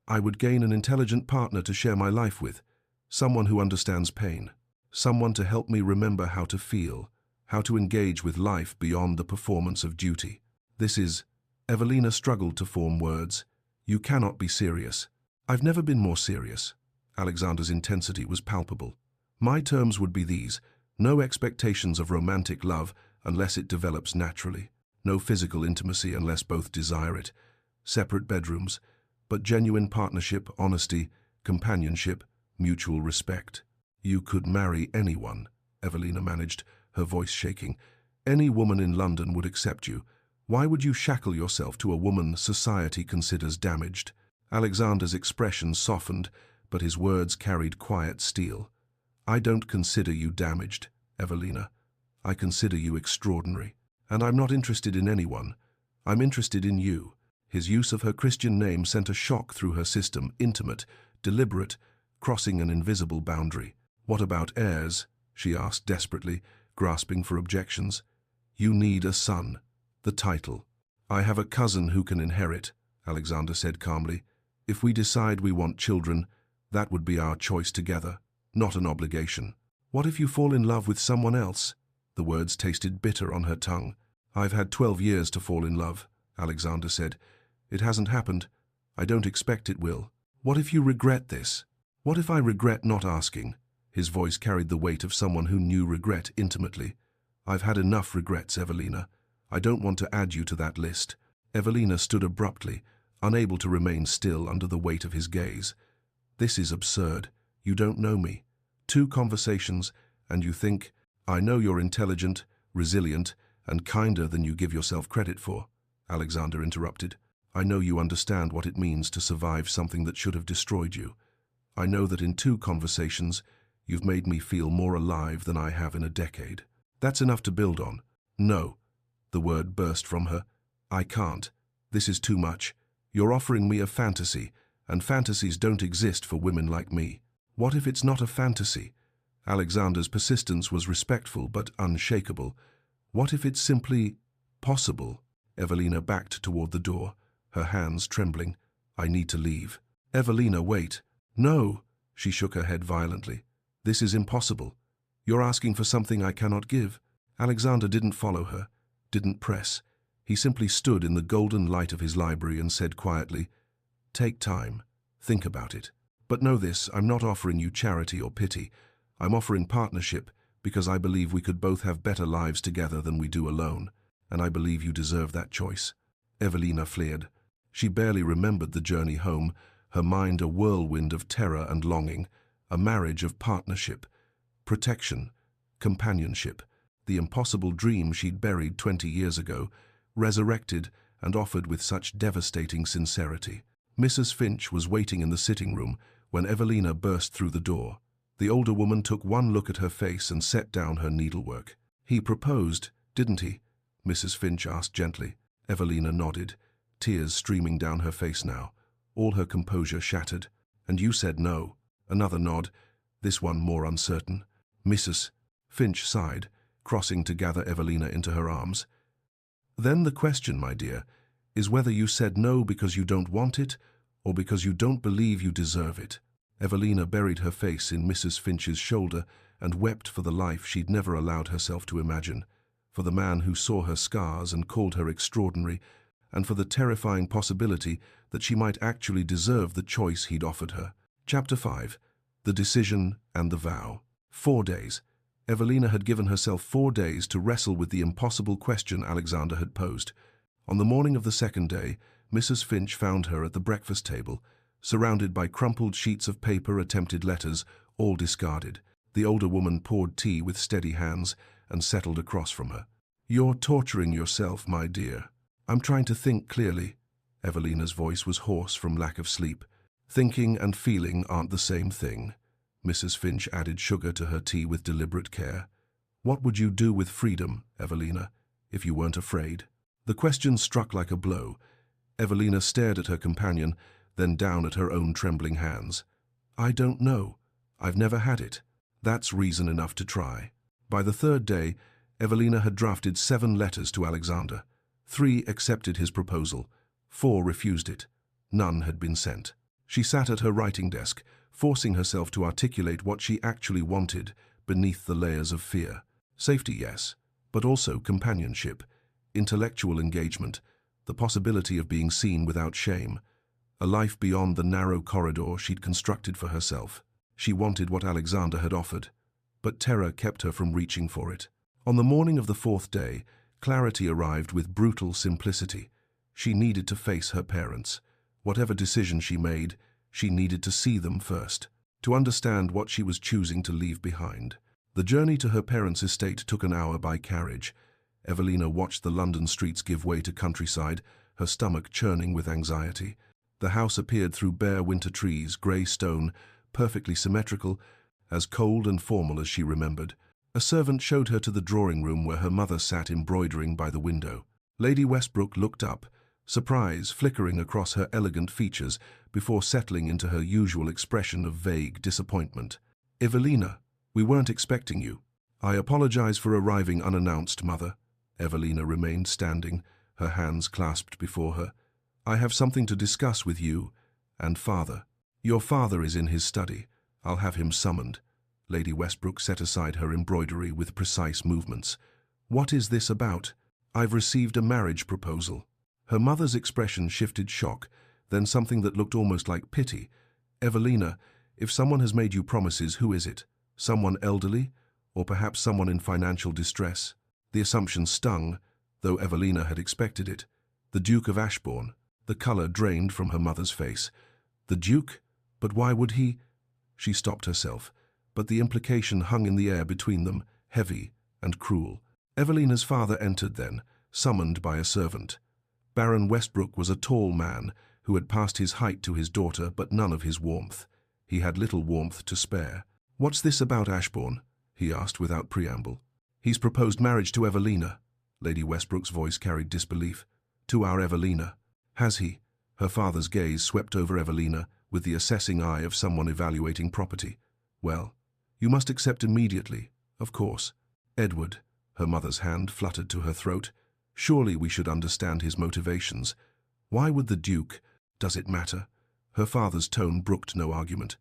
I would gain an intelligent partner to share my life with, someone who understands pain, someone to help me remember how to feel, how to engage with life beyond the performance of duty. This is... Evelina struggled to form words. You cannot be serious. I've never been more serious. Alexander's intensity was palpable. My terms would be these: no expectations of romantic love unless it develops naturally, no physical intimacy unless both desire it, separate bedrooms, but genuine partnership, honesty, companionship, mutual respect. You could marry anyone, Evelina managed, her voice shaking. Any woman in London would accept you. Why would you shackle yourself to a woman society considers damaged? Alexander's expression softened, but his words carried quiet steel. I don't consider you damaged, Evelina. I consider you extraordinary. And I'm not interested in anyone. I'm interested in you. His use of her Christian name sent a shock through her system, intimate, deliberate, crossing an invisible boundary. What about heirs? She asked desperately, grasping for objections. You need a son. The title. I have a cousin who can inherit, Alexander said calmly. If we decide we want children, that would be our choice together, not an obligation. What if you fall in love with someone else? The words tasted bitter on her tongue. I've had 12 years to fall in love, Alexander said. It hasn't happened. I don't expect it will. What if you regret this? What if I regret not asking? His voice carried the weight of someone who knew regret intimately. I've had enough regrets, Evelina. I don't want to add you to that list. Evelina stood abruptly, unable to remain still under the weight of his gaze. This is absurd. You don't know me. 2 conversations, and you think, I know you're intelligent, resilient, and kinder than you give yourself credit for. Alexander interrupted. I know you understand what it means to survive something that should have destroyed you. I know that in 2 conversations, you've made me feel more alive than I have in a decade. That's enough to build on. No. The word burst from her. I can't. This is too much. You're offering me a fantasy, and fantasies don't exist for women like me. What if it's not a fantasy? Alexander's persistence was respectful but unshakable. What if it's simply possible? Evelina backed toward the door, her hands trembling. I need to leave. Evelina, wait. No. She shook her head violently. This is impossible. You're asking for something I cannot give. Alexander didn't follow her, didn't press. He simply stood in the golden light of his library and said quietly, Take time. Think about it. But know this, I'm not offering you charity or pity. I'm offering partnership because I believe we could both have better lives together than we do alone, and I believe you deserve that choice. Evelina flared. She barely remembered the journey home, her mind a whirlwind of terror and longing, a marriage of partnership, protection, companionship, the impossible dream she'd buried 20 years ago, resurrected and offered with such devastating sincerity. Mrs. Finch was waiting in the sitting room when Evelina burst through the door. The older woman took one look at her face and set down her needlework. He proposed, didn't he? Mrs. Finch asked gently. Evelina nodded, tears streaming down her face now, all her composure shattered. And you said no. Another nod, this one more uncertain. Mrs. Finch sighed, crossing to gather Evelina into her arms. Then the question, my dear, is whether you said no because you don't want it or because you don't believe you deserve it. Evelina buried her face in Mrs. Finch's shoulder and wept for the life she'd never allowed herself to imagine, for the man who saw her scars and called her extraordinary, and for the terrifying possibility that she might actually deserve the choice he'd offered her. Chapter 5. The Decision and the Vow. 4 days. Evelina had given herself 4 days to wrestle with the impossible question Alexander had posed. On the morning of the 2nd day, Mrs. Finch found her at the breakfast table, surrounded by crumpled sheets of paper, attempted letters, all discarded. The older woman poured tea with steady hands and settled across from her. You're torturing yourself, my dear. I'm trying to think clearly. Evelina's voice was hoarse from lack of sleep. Thinking and feeling aren't the same thing. Mrs. Finch added sugar to her tea with deliberate care. What would you do with freedom, Evelina, if you weren't afraid? The question struck like a blow. Evelina stared at her companion, then down at her own trembling hands. I don't know. I've never had it. That's reason enough to try. By the third day, Evelina had drafted 7 letters to Alexander. 3 accepted his proposal, 4 refused it. None had been sent. She sat at her writing desk, forcing herself to articulate what she actually wanted beneath the layers of fear. Safety, yes, but also companionship, intellectual engagement, the possibility of being seen without shame, a life beyond the narrow corridor she'd constructed for herself. She wanted what Alexander had offered, but terror kept her from reaching for it. On the morning of the 4th day, clarity arrived with brutal simplicity. She needed to face her parents. Whatever decision she made, she needed to see them first, to understand what she was choosing to leave behind. The journey to her parents' estate took an hour by carriage. Evelina watched the London streets give way to countryside, her stomach churning with anxiety. The house appeared through bare winter trees, grey stone, perfectly symmetrical, as cold and formal as she remembered. A servant showed her to the drawing room where her mother sat embroidering by the window. Lady Westbrook looked up, surprise flickering across her elegant features before settling into her usual expression of vague disappointment. "Evelina, we weren't expecting you." "I apologize for arriving unannounced, Mother." Evelina remained standing, her hands clasped before her. "I have something to discuss with you and Father." "Your father is in his study. I'll have him summoned." Lady Westbrook set aside her embroidery with precise movements. "What is this about?" "I've received a marriage proposal." Her mother's expression shifted shock, then something that looked almost like pity. "Evelina, if someone has made you promises, who is it? Someone elderly? Or perhaps someone in financial distress?" The assumption stung, though Evelina had expected it. "The Duke of Ashbourne." The colour drained from her mother's face. "The Duke? But why would he—" She stopped herself, but the implication hung in the air between them, heavy and cruel. Evelina's father entered then, summoned by a servant. Baron Westbrook was a tall man who had passed his height to his daughter, but none of his warmth. He had little warmth to spare. "What's this about Ashbourne?" he asked without preamble. "He's proposed marriage to Evelina." Lady Westbrook's voice carried disbelief. "To our Evelina." "Has he?" Her father's gaze swept over Evelina with the assessing eye of someone evaluating property. "Well, you must accept immediately, of course." "Edward," her mother's hand fluttered to her throat, "surely we should understand his motivations. Why would the Duke— Does it matter?" Her father's tone brooked no argument.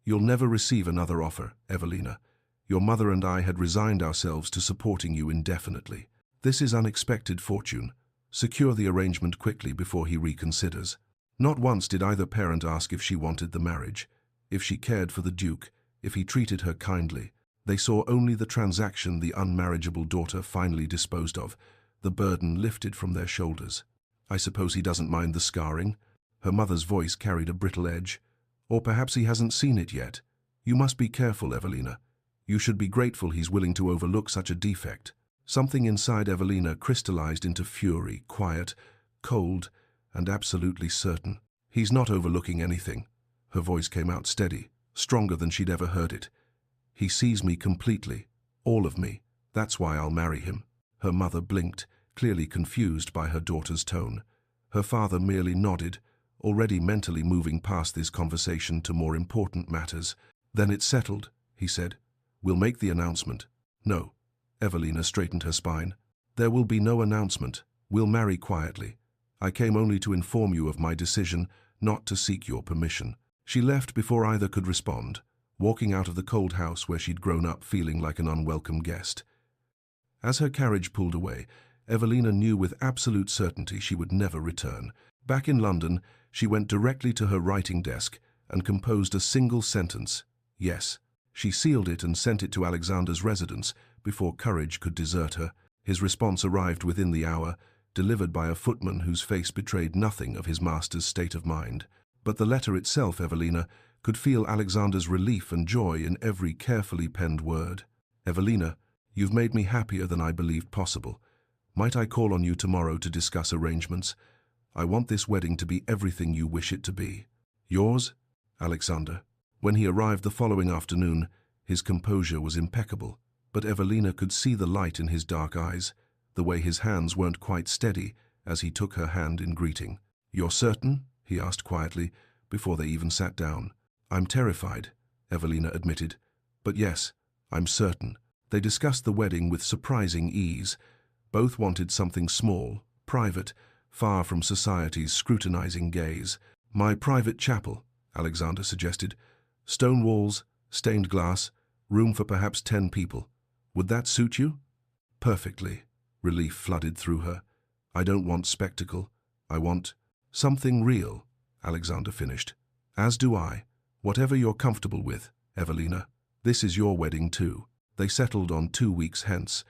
"You'll never receive another offer, Evelina. Your mother and I had resigned ourselves to supporting you indefinitely. This is unexpected fortune. Secure the arrangement quickly before he reconsiders." Not once did either parent ask if she wanted the marriage, if she cared for the Duke, if he treated her kindly. They saw only the transaction, the unmarriageable daughter finally disposed of, the burden lifted from their shoulders. "I suppose he doesn't mind the scarring?" Her mother's voice carried a brittle edge. "Or perhaps he hasn't seen it yet. You must be careful, Evelina. You should be grateful he's willing to overlook such a defect." Something inside Evelina crystallized into fury, quiet, cold, and absolutely certain. "He's not overlooking anything." Her voice came out steady, stronger than she'd ever heard it. "He sees me completely, all of me. That's why I'll marry him." Her mother blinked, clearly confused by her daughter's tone. Her father merely nodded, already mentally moving past this conversation to more important matters. "Then it's settled," he said. "We'll make the announcement." "No." Evelina straightened her spine. "There will be no announcement. We'll marry quietly. I came only to inform you of my decision, not to seek your permission." She left before either could respond, walking out of the cold house where she'd grown up feeling like an unwelcome guest. As her carriage pulled away, Evelina knew with absolute certainty she would never return. Back in London, she went directly to her writing desk and composed a single sentence: "Yes." She sealed it and sent it to Alexander's residence before courage could desert her. His response arrived within the hour, delivered by a footman whose face betrayed nothing of his master's state of mind. But the letter itself, Evelina could feel Alexander's relief and joy in every carefully penned word. "Evelina, you've made me happier than I believed possible. Might I call on you tomorrow to discuss arrangements? I want this wedding to be everything you wish it to be. Yours, Alexander." When he arrived the following afternoon, his composure was impeccable, but Evelina could see the light in his dark eyes, the way his hands weren't quite steady as he took her hand in greeting. "You're certain?" he asked quietly, before they even sat down. "I'm terrified." Evelina admitted. But yes, I'm certain. They discussed the wedding with surprising ease. Both wanted something small, private, far from society's scrutinizing gaze. My private chapel, Alexander suggested. Stone walls, stained glass, room for perhaps 10 people. Would that suit you? Perfectly. Relief flooded through her. I don't want spectacle. I want something real, Alexander finished. As do I. Whatever you're comfortable with, Evelina. This is your wedding too. They settled on 2 weeks hence.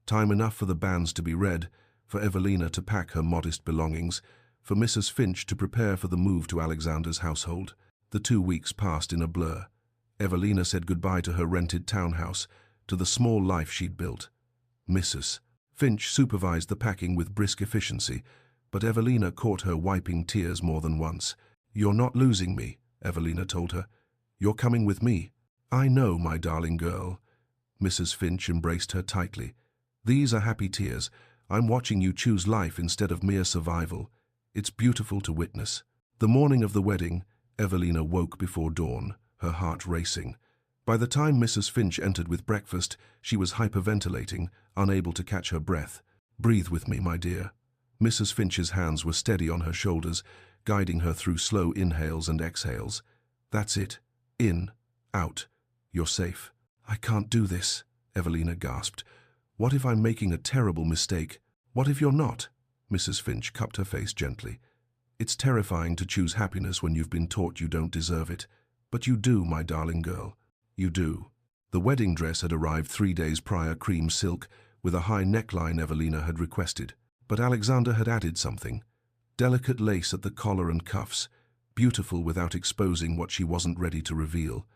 Time enough for the banns to be read, for Evelina to pack her modest belongings, for Mrs. Finch to prepare for the move to Alexander's household. The 2 weeks passed in a blur. Evelina said goodbye to her rented townhouse, to the small life she'd built. Mrs. Finch supervised the packing with brisk efficiency, but Evelina caught her wiping tears more than once. You're not losing me, Evelina told her. You're coming with me. I know, my darling girl. Mrs. Finch embraced her tightly. These are happy tears. I'm watching you choose life instead of mere survival. It's beautiful to witness. The morning of the wedding, Evelina woke before dawn, her heart racing. By the time Mrs. Finch entered with breakfast, she was hyperventilating, unable to catch her breath. Breathe with me, my dear. Mrs. Finch's hands were steady on her shoulders, guiding her through slow inhales and exhales. That's it. In, out. You're safe. I can't do this, Evelina gasped. What if I'm making a terrible mistake? What if you're not? Mrs. Finch cupped her face gently. It's terrifying to choose happiness when you've been taught you don't deserve it. But you do, my darling girl. You do. The wedding dress had arrived 3 days prior, cream silk, with a high neckline Evelina had requested. But Alexander had added something. Delicate lace at the collar and cuffs, beautiful without exposing what she wasn't ready to reveal.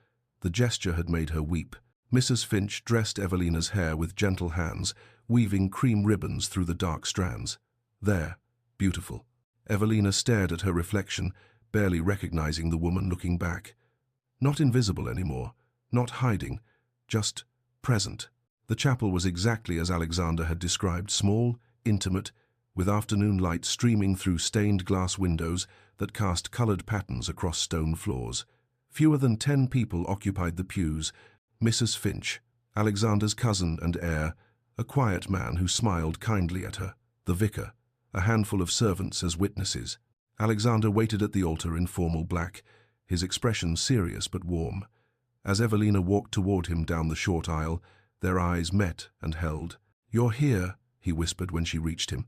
The gesture had made her weep. Mrs. Finch dressed Evelina's hair with gentle hands, weaving cream ribbons through the dark strands. There, beautiful. Evelina stared at her reflection, barely recognizing the woman looking back. Not invisible anymore, not hiding, just present. The chapel was exactly as Alexander had described, small, intimate, with afternoon light streaming through stained glass windows that cast colored patterns across stone floors. Fewer than 10 people occupied the pews. Mrs. Finch, Alexander's cousin and heir, a quiet man who smiled kindly at her, the vicar, a handful of servants as witnesses. Alexander waited at the altar in formal black, his expression serious but warm. As Evelina walked toward him down the short aisle, their eyes met and held. You're here, he whispered when she reached him.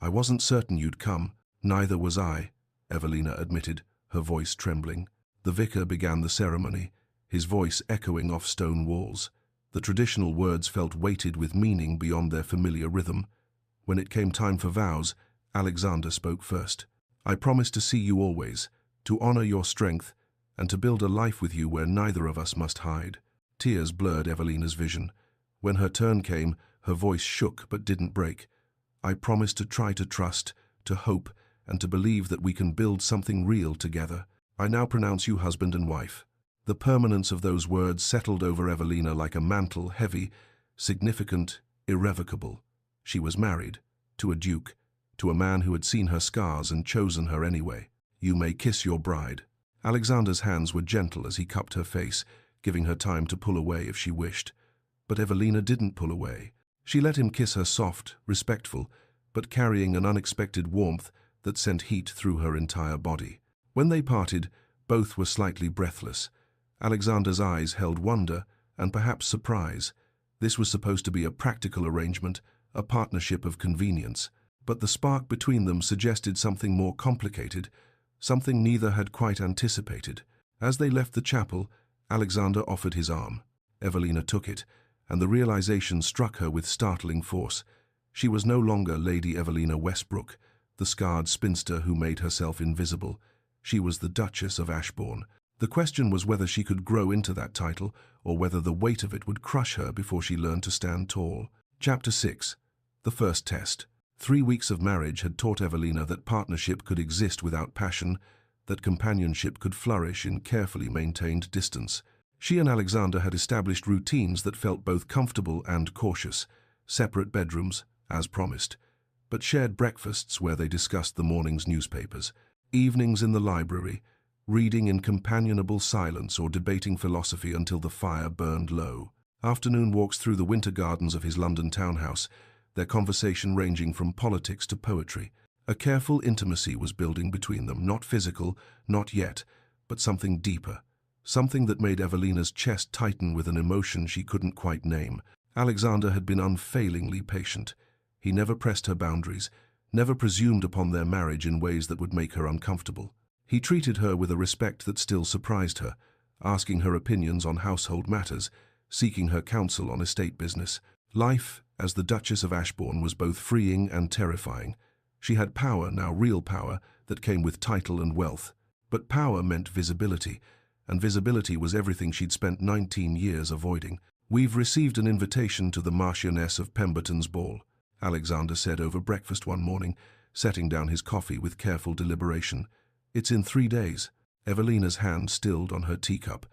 I wasn't certain you'd come. Neither was I, Evelina admitted, her voice trembling. The vicar began the ceremony, his voice echoing off stone walls. The traditional words felt weighted with meaning beyond their familiar rhythm. When it came time for vows, Alexander spoke first. I promise to see you always, to honor your strength, and to build a life with you where neither of us must hide. Tears blurred Evelina's vision. When her turn came, her voice shook but didn't break. I promise to try to trust, to hope, and to believe that we can build something real together. I now pronounce you husband and wife. The permanence of those words settled over Evelina like a mantle, heavy, significant, irrevocable. She was married, to a duke, to a man who had seen her scars and chosen her anyway. You may kiss your bride. Alexander's hands were gentle as he cupped her face, giving her time to pull away if she wished. But Evelina didn't pull away. She let him kiss her soft, respectful, but carrying an unexpected warmth that sent heat through her entire body. When they parted, both were slightly breathless. Alexander's eyes held wonder and perhaps surprise. This was supposed to be a practical arrangement, a partnership of convenience. But the spark between them suggested something more complicated, something neither had quite anticipated. As they left the chapel, Alexander offered his arm. Evelina took it, and the realization struck her with startling force. She was no longer Lady Evelina Westbrook, the scarred spinster who made herself invisible. She was the Duchess of Ashbourne. The question was whether she could grow into that title, or whether the weight of it would crush her before she learned to stand tall. Chapter 6. The First Test. 3 weeks of marriage had taught Evelina that partnership could exist without passion, that companionship could flourish in carefully maintained distance. She and Alexander had established routines that felt both comfortable and cautious, separate bedrooms, as promised, but shared breakfasts where they discussed the morning's newspapers, evenings in the library, reading in companionable silence or debating philosophy until the fire burned low. Afternoon walks through the winter gardens of his London townhouse, their conversation ranging from politics to poetry. A careful intimacy was building between them, not physical, not yet, but something deeper, something that made Evelina's chest tighten with an emotion she couldn't quite name. Alexander had been unfailingly patient. He never pressed her boundaries, never presumed upon their marriage in ways that would make her uncomfortable. He treated her with a respect that still surprised her, asking her opinions on household matters, seeking her counsel on estate business. Life, as the Duchess of Ashbourne, was both freeing and terrifying. She had power, now real power, that came with title and wealth. But power meant visibility, and visibility was everything she'd spent 19 years avoiding. "We've received an invitation to the Marchioness of Pemberton's ball," Alexander said over breakfast one morning, setting down his coffee with careful deliberation. "It's in 3 days." Evelina's hand stilled on her teacup.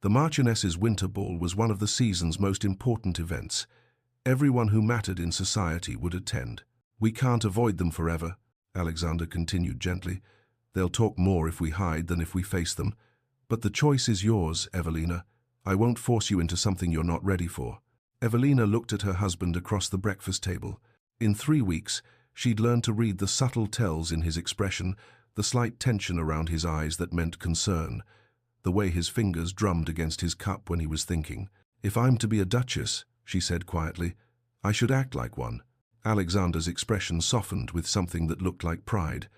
The Marchioness's winter ball was one of the season's most important events. Everyone who mattered in society would attend. "We can't avoid them forever," Alexander continued gently. "They'll talk more if we hide than if we face them. But the choice is yours, Evelina. I won't force you into something you're not ready for." Evelina looked at her husband across the breakfast table. In 3 weeks, she'd learned to read the subtle tells in his expression, the slight tension around his eyes that meant concern, the way his fingers drummed against his cup when he was thinking. "If I'm to be a duchess," she said quietly, "I should act like one." Alexander's expression softened with something that looked like pride.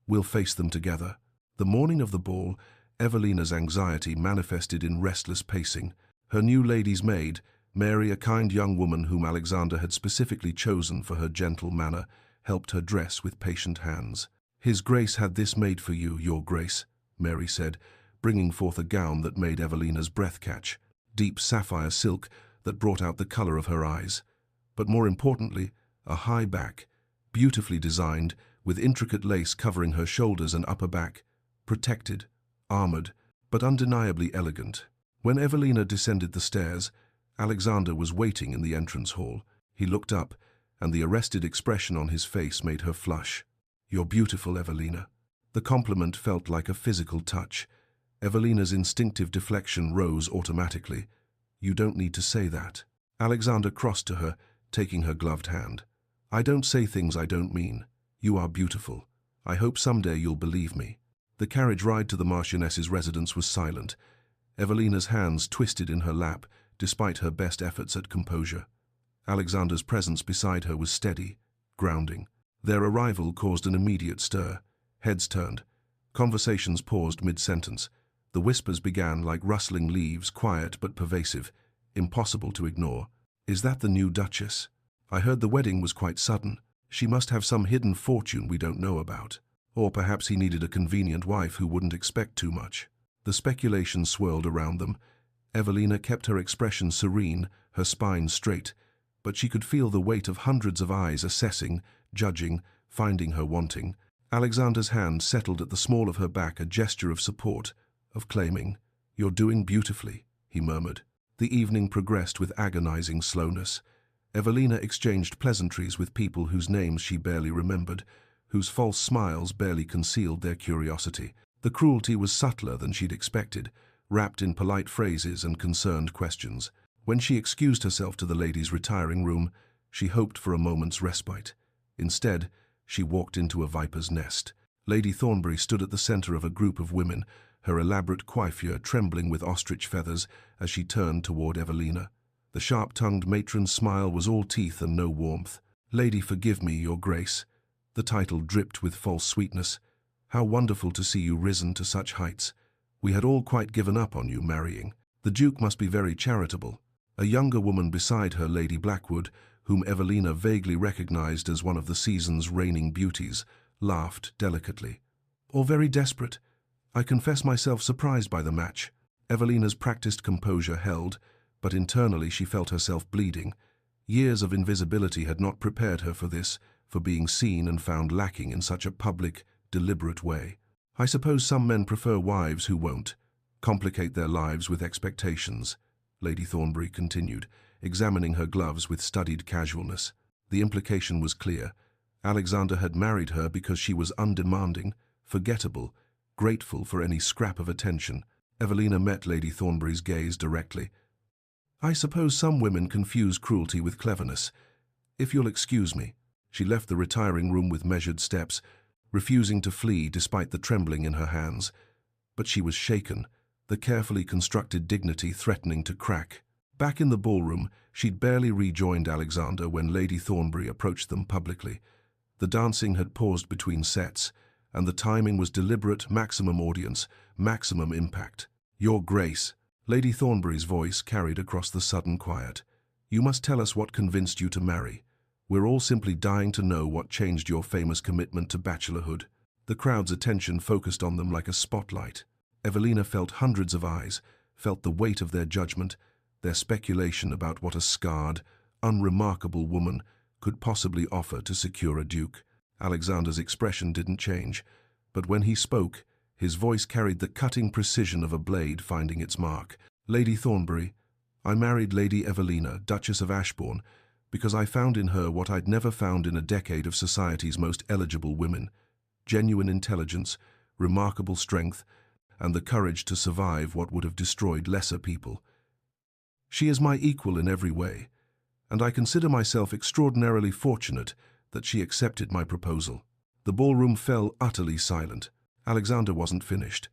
"We'll face them together." The morning of the ball, Evelina's anxiety manifested in restless pacing. Her new lady's maid, Mary, a kind young woman whom Alexander had specifically chosen for her gentle manner, helped her dress with patient hands. "His Grace had this made for you, Your Grace," Mary said, bringing forth a gown that made Evelina's breath catch, deep sapphire silk that brought out the color of her eyes. But more importantly, a high back, beautifully designed, with intricate lace covering her shoulders and upper back, protected, armored, but undeniably elegant. When Evelina descended the stairs, Alexander was waiting in the entrance hall. He looked up, and the arrested expression on his face made her flush. "You're beautiful, Evelina." The compliment felt like a physical touch. Evelina's instinctive deflection rose automatically. "You don't need to say that." Alexander crossed to her, taking her gloved hand. "I don't say things I don't mean. You are beautiful. I hope someday you'll believe me." The carriage ride to the Marchioness's residence was silent. Evelina's hands twisted in her lap, despite her best efforts at composure. Alexander's presence beside her was steady, grounding. Their arrival caused an immediate stir. Heads turned. Conversations paused mid-sentence. The whispers began like rustling leaves, quiet but pervasive, impossible to ignore. "Is that the new Duchess? I heard the wedding was quite sudden. She must have some hidden fortune we don't know about. Or perhaps he needed a convenient wife who wouldn't expect too much." The speculation swirled around them. Evelina kept her expression serene, her spine straight, but she could feel the weight of hundreds of eyes assessing, judging, finding her wanting. Alexander's hand settled at the small of her back, a gesture of support, of claiming. "You're doing beautifully," he murmured. The evening progressed with agonizing slowness. Evelina exchanged pleasantries with people whose names she barely remembered, whose false smiles barely concealed their curiosity. The cruelty was subtler than she'd expected, wrapped in polite phrases and concerned questions. When she excused herself to the ladies' retiring room, she hoped for a moment's respite. Instead, she walked into a viper's nest. Lady Thornbury stood at the center of a group of women, her elaborate coiffure trembling with ostrich feathers as she turned toward Evelina. The sharp-tongued matron's smile was all teeth and no warmth. "Lady, forgive me, Your Grace." The title dripped with false sweetness. "How wonderful to see you risen to such heights. We had all quite given up on you marrying. The Duke must be very charitable." A younger woman beside her, Lady Blackwood, whom Evelina vaguely recognized as one of the season's reigning beauties, laughed delicately. "Or very desperate. I confess myself surprised by the match." Evelina's practiced composure held, but internally she felt herself bleeding. Years of invisibility had not prepared her for this, for being seen and found lacking in such a public, deliberate way. "I suppose some men prefer wives who won't complicate their lives with expectations," Lady Thornbury continued, examining her gloves with studied casualness. The implication was clear. Alexander had married her because she was undemanding, forgettable, grateful for any scrap of attention. Evelina met Lady Thornbury's gaze directly. "I suppose some women confuse cruelty with cleverness. If you'll excuse me." She left the retiring room with measured steps, refusing to flee despite the trembling in her hands. But she was shaken, the carefully constructed dignity threatening to crack. Back in the ballroom, she'd barely rejoined Alexander when Lady Thornbury approached them publicly. The dancing had paused between sets, and the timing was deliberate, maximum audience, maximum impact. "Your Grace," Lady Thornbury's voice carried across the sudden quiet. "You must tell us what convinced you to marry. We're all simply dying to know what changed your famous commitment to bachelorhood." The crowd's attention focused on them like a spotlight. Evelina felt hundreds of eyes, felt the weight of their judgment, their speculation about what a scarred, unremarkable woman could possibly offer to secure a duke. Alexander's expression didn't change, but when he spoke, his voice carried the cutting precision of a blade finding its mark. "Lady Thornbury, I married Lady Evelina, Duchess of Ashbourne, because I found in her what I'd never found in a decade of society's most eligible women: genuine intelligence, remarkable strength, and the courage to survive what would have destroyed lesser people. She is my equal in every way, and I consider myself extraordinarily fortunate that she accepted my proposal." The ballroom fell utterly silent. Alexander wasn't finished.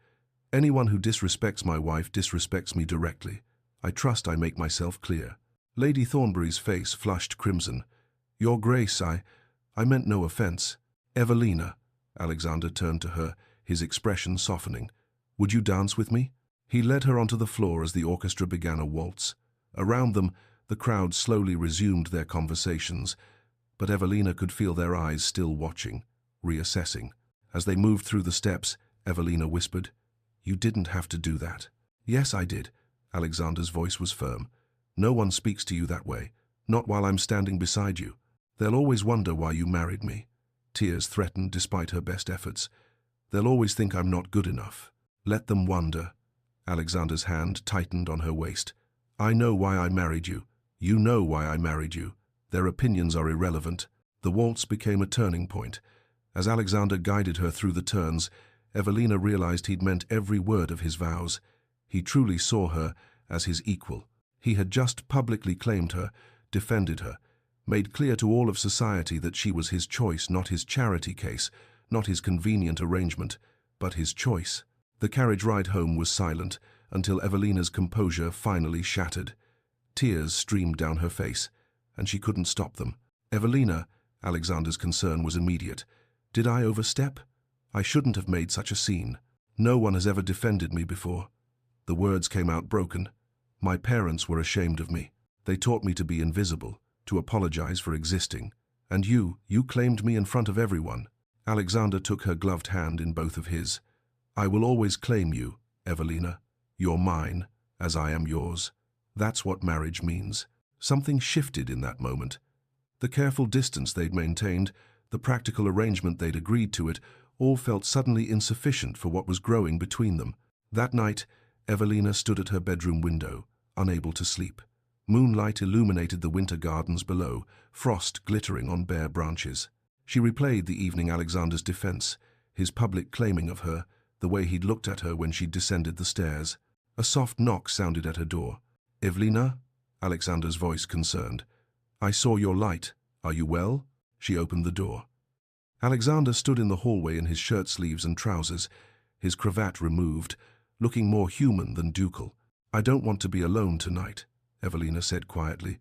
"Anyone who disrespects my wife disrespects me directly. I trust I make myself clear." Lady Thornbury's face flushed crimson. "Your Grace, I meant no offense." "Evelina," Alexander turned to her, his expression softening. "Would you dance with me?" He led her onto the floor as the orchestra began a waltz. Around them, the crowd slowly resumed their conversations, but Evelina could feel their eyes still watching, reassessing. As they moved through the steps, Evelina whispered, "You didn't have to do that." "Yes, I did." Alexander's voice was firm. "No one speaks to you that way, not while I'm standing beside you. They'll always wonder why you married me." Tears threatened despite her best efforts. "They'll always think I'm not good enough." "Let them wonder." Alexander's hand tightened on her waist. "I know why I married you. You know why I married you. Their opinions are irrelevant." The waltz became a turning point. As Alexander guided her through the turns, Evelina realized he'd meant every word of his vows. He truly saw her as his equal. He had just publicly claimed her, defended her, made clear to all of society that she was his choice, not his charity case, not his convenient arrangement, but his choice. The carriage ride home was silent until Evelina's composure finally shattered. Tears streamed down her face, and she couldn't stop them. "Evelina," Alexander's concern was immediate. "Did I overstep? I shouldn't have made such a scene. No one has ever defended me before." The words came out broken. "My parents were ashamed of me. They taught me to be invisible, to apologize for existing. And you claimed me in front of everyone." Alexander took her gloved hand in both of his. "I will always claim you, Evelina. You're mine, as I am yours. That's what marriage means." Something shifted in that moment. The careful distance they'd maintained, the practical arrangement they'd agreed to it, all felt suddenly insufficient for what was growing between them. That night, Evelina stood at her bedroom window, unable to sleep. Moonlight illuminated the winter gardens below, frost glittering on bare branches. She replayed the evening Alexander's defense, his public claiming of her, the way he'd looked at her when she'd descended the stairs. A soft knock sounded at her door. "Evelina?" Alexander's voice concerned. "I saw your light. Are you well?" She opened the door. Alexander stood in the hallway in his shirt sleeves and trousers, his cravat removed, looking more human than ducal. "I don't want to be alone tonight," Evelina said quietly.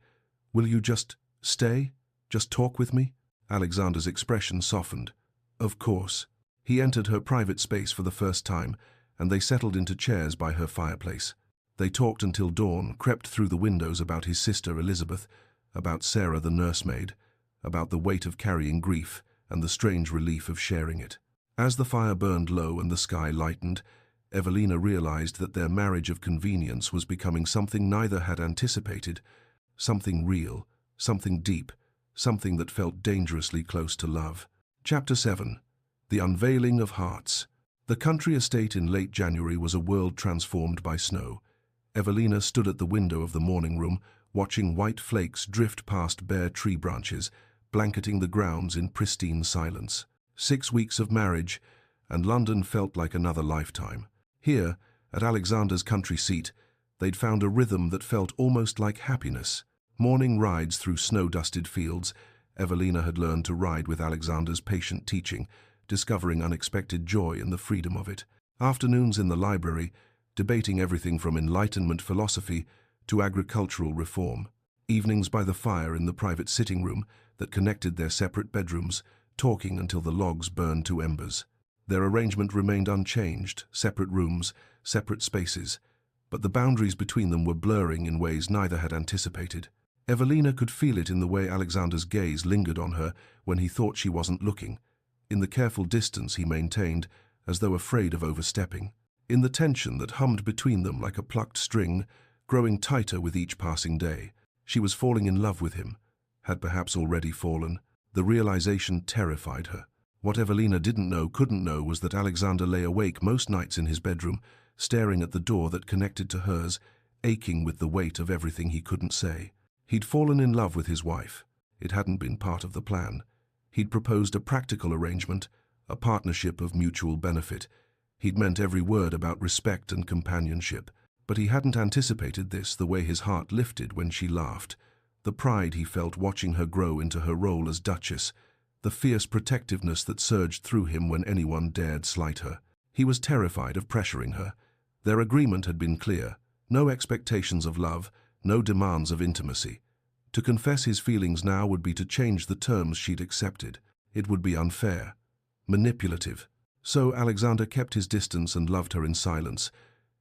"Will you just stay? Just talk with me?" Alexander's expression softened. "Of course." He entered her private space for the first time, and they settled into chairs by her fireplace. They talked until dawn, crept through the windows about his sister Elizabeth, about Sarah the nursemaid, about the weight of carrying grief and the strange relief of sharing it. As the fire burned low and the sky lightened, Evelina realized that their marriage of convenience was becoming something neither had anticipated, something real, something deep, something that felt dangerously close to love. Chapter 7. The Unveiling of Hearts. The country estate in late January was a world transformed by snow. Evelina stood at the window of the morning room, watching white flakes drift past bare tree branches, blanketing the grounds in pristine silence. 6 weeks of marriage, and London felt like another lifetime. Here, at Alexander's country seat, they'd found a rhythm that felt almost like happiness. Morning rides through snow-dusted fields. Evelina had learned to ride with Alexander's patient teaching, discovering unexpected joy in the freedom of it. Afternoons in the library, debating everything from Enlightenment philosophy to agricultural reform. Evenings by the fire in the private sitting room that connected their separate bedrooms, talking until the logs burned to embers. Their arrangement remained unchanged, separate rooms, separate spaces, but the boundaries between them were blurring in ways neither had anticipated. Evelina could feel it in the way Alexander's gaze lingered on her when he thought she wasn't looking, in the careful distance he maintained, as though afraid of overstepping, in the tension that hummed between them like a plucked string, growing tighter with each passing day. She was falling in love with him, had perhaps already fallen. The realization terrified her. What Evelina couldn't know was that Alexander lay awake most nights in his bedroom, staring at the door that connected to hers, aching with the weight of everything he couldn't say. He'd fallen in love with his wife. It hadn't been part of the plan. He'd proposed a practical arrangement, a partnership of mutual benefit. He'd meant every word about respect and companionship. But he hadn't anticipated this, the way his heart lifted when she laughed, the pride he felt watching her grow into her role as Duchess, the fierce protectiveness that surged through him when anyone dared slight her. He was terrified of pressuring her. Their agreement had been clear: no expectations of love, no demands of intimacy. To confess his feelings now would be to change the terms she'd accepted. It would be unfair, manipulative. So Alexander kept his distance and loved her in silence,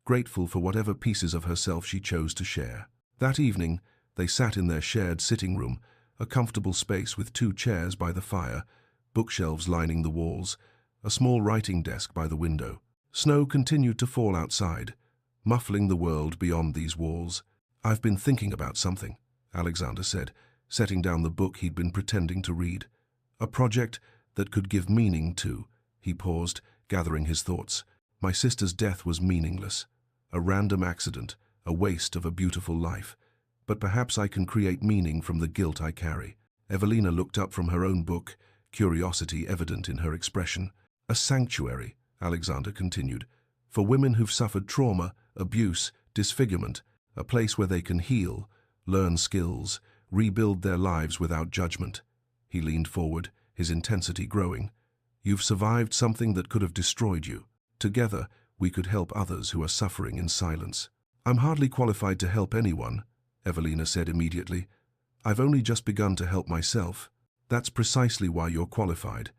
grateful for whatever pieces of herself she chose to share. That evening, they sat in their shared sitting room, a comfortable space with 2 chairs by the fire, bookshelves lining the walls, a small writing desk by the window. Snow continued to fall outside, muffling the world beyond these walls. "I've been thinking about something," Alexander said, setting down the book he'd been pretending to read. "A project that could give meaning to." He paused, gathering his thoughts. "My sister's death was meaningless. A random accident, a waste of a beautiful life. But perhaps I can create meaning from the guilt I carry." Evelina looked up from her own book, curiosity evident in her expression. "A sanctuary," Alexander continued, "for women who've suffered trauma, abuse, disfigurement, a place where they can heal, learn skills, rebuild their lives without judgment." He leaned forward, his intensity growing. "You've survived something that could have destroyed you. Together, we could help others who are suffering in silence." "I'm hardly qualified to help anyone," Evelina said immediately. "I've only just begun to help myself." "That's precisely why you're qualified."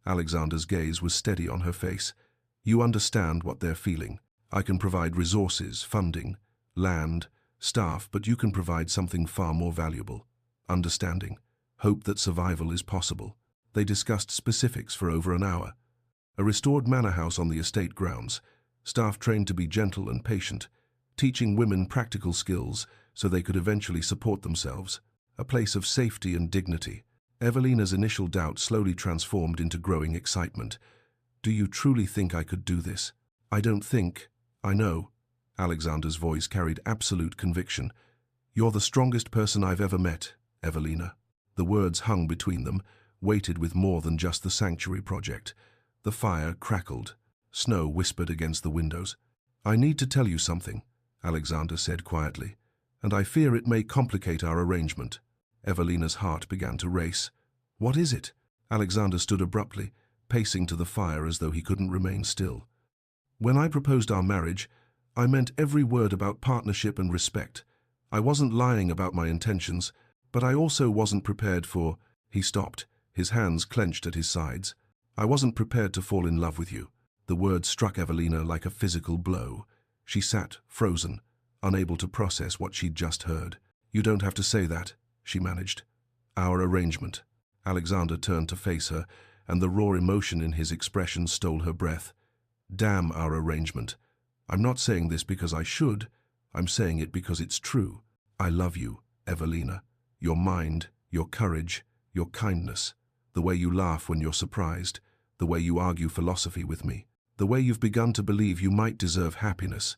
Alexander's gaze was steady on her face. "You understand what they're feeling. I can provide resources, funding, land, staff, but you can provide something far more valuable: understanding, hope that survival is possible." They discussed specifics for over an hour. A restored manor house on the estate grounds, staff trained to be gentle and patient, teaching women practical skills so they could eventually support themselves, a place of safety and dignity. Evelina's initial doubt slowly transformed into growing excitement. "Do you truly think I could do this?" "I don't think, I know." Alexander's voice carried absolute conviction. "You're the strongest person I've ever met, Evelina." The words hung between them, weighted with more than just the sanctuary project. The fire crackled. Snow whispered against the windows. "I need to tell you something," Alexander said quietly, "and I fear it may complicate our arrangement." Evelina's heart began to race. "What is it?" Alexander stood abruptly, pacing to the fire as though he couldn't remain still. "When I proposed our marriage, I meant every word about partnership and respect. I wasn't lying about my intentions, but I also wasn't prepared for—" He stopped, his hands clenched at his sides. "I wasn't prepared to fall in love with you." The word struck Evelina like a physical blow. She sat, frozen, unable to process what she'd just heard. "You don't have to say that," she managed. "Our arrangement." Alexander turned to face her, and the raw emotion in his expression stole her breath. "Damn our arrangement. I'm not saying this because I should. I'm saying it because it's true. I love you, Evelina. Your mind, your courage, your kindness. The way you laugh when you're surprised. The way you argue philosophy with me. The way you've begun to believe you might deserve happiness.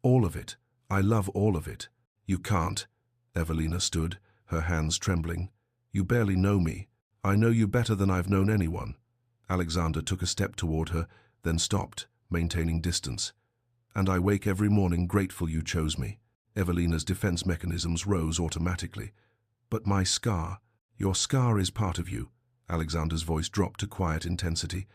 All of it. I love all of it." "You can't." Evelina stood, her hands trembling. "You barely know me. I know you better than I've known anyone." Alexander took a step toward her, then stopped, maintaining distance. And I wake every morning grateful you chose me. Evelina's defense mechanisms rose automatically. But my scar, your scar is part of you. Alexander's voice dropped to quiet intensity.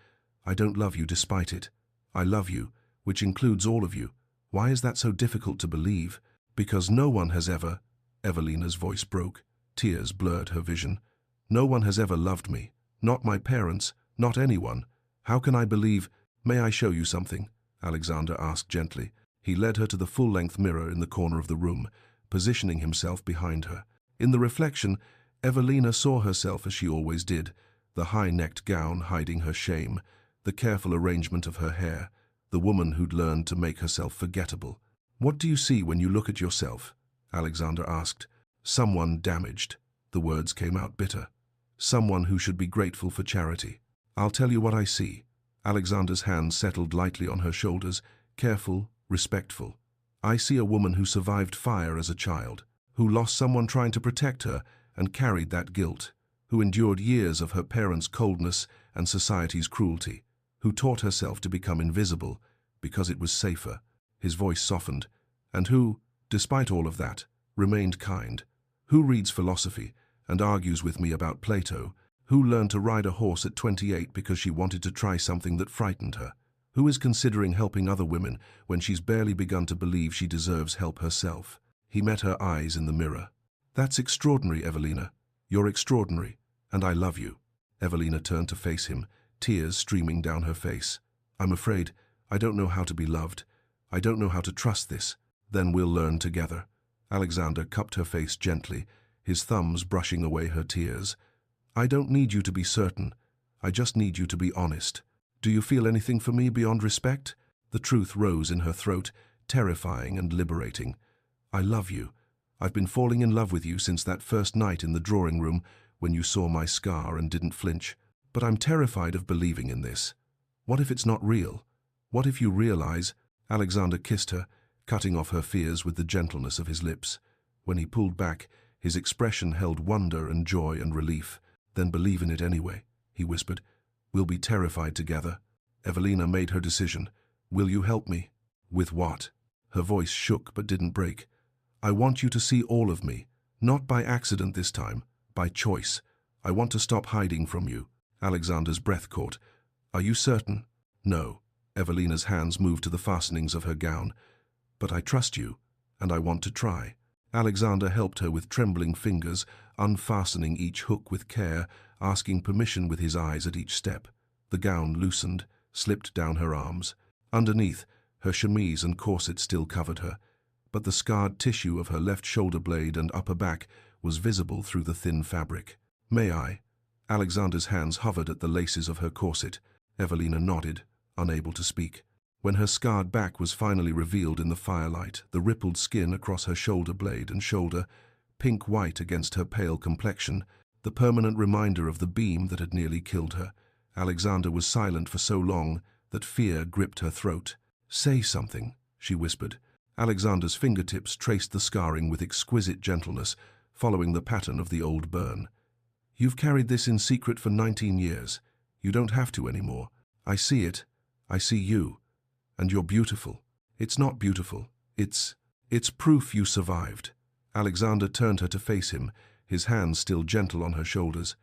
I don't love you despite it. I love you, which includes all of you. Why is that so difficult to believe? Because no one has ever... Evelina's voice broke. Tears blurred her vision. No one has ever loved me. Not my parents, not anyone. How can I believe... May I show you something? Alexander asked gently. He led her to the full-length mirror in the corner of the room, positioning himself behind her. In the reflection, Evelina saw herself as she always did, the high-necked gown hiding her shame, the careful arrangement of her hair, the woman who'd learned to make herself forgettable. What do you see when you look at yourself? Alexander asked. Someone damaged. The words came out bitter. Someone who should be grateful for charity. I'll tell you what I see. Alexander's hand settled lightly on her shoulders, careful, respectful. I see a woman who survived fire as a child, who lost someone trying to protect her and carried that guilt, who endured years of her parents' coldness and society's cruelty, who taught herself to become invisible because it was safer. His voice softened. And who, despite all of that, remained kind. Who reads philosophy and argues with me about Plato? Who learned to ride a horse at 28 because she wanted to try something that frightened her? Who is considering helping other women when she's barely begun to believe she deserves help herself? He met her eyes in the mirror. That's extraordinary, Evelina. You're extraordinary, and I love you. Evelina turned to face him, tears streaming down her face. I'm afraid I don't know how to be loved. I don't know how to trust this. Then we'll learn together. Alexander cupped her face gently, his thumbs brushing away her tears. I don't need you to be certain. I just need you to be honest. Do you feel anything for me beyond respect? The truth rose in her throat, terrifying and liberating. I love you. I've been falling in love with you since that first night in the drawing room when you saw my scar and didn't flinch. But I'm terrified of believing in this. What if it's not real? What if you realize... Alexander kissed her, cutting off her fears with the gentleness of his lips. When he pulled back, his expression held wonder and joy and relief. Then believe in it anyway, he whispered. We'll be terrified together. Evelina made her decision. Will you help me? With what? Her voice shook but didn't break. I want you to see all of me. Not by accident this time, by choice. I want to stop hiding from you. Alexander's breath caught. Are you certain? No. Evelina's hands moved to the fastenings of her gown. But I trust you, and I want to try. Alexander helped her with trembling fingers, unfastening each hook with care, asking permission with his eyes at each step. The gown loosened, slipped down her arms. Underneath, her chemise and corset still covered her, but the scarred tissue of her left shoulder blade and upper back was visible through the thin fabric. May I? Alexander's hands hovered at the laces of her corset. Evelina nodded, unable to speak. When her scarred back was finally revealed in the firelight, the rippled skin across her shoulder blade and shoulder, pink-white against her pale complexion, the permanent reminder of the beam that had nearly killed her. Alexander was silent for so long that fear gripped her throat. Say something, she whispered. Alexander's fingertips traced the scarring with exquisite gentleness, following the pattern of the old burn. You've carried this in secret for 19 years. You don't have to anymore. I see it. I see you. And you're beautiful. It's not beautiful. It's proof you survived. Alexander turned her to face him, his hands still gentle on her shoulders.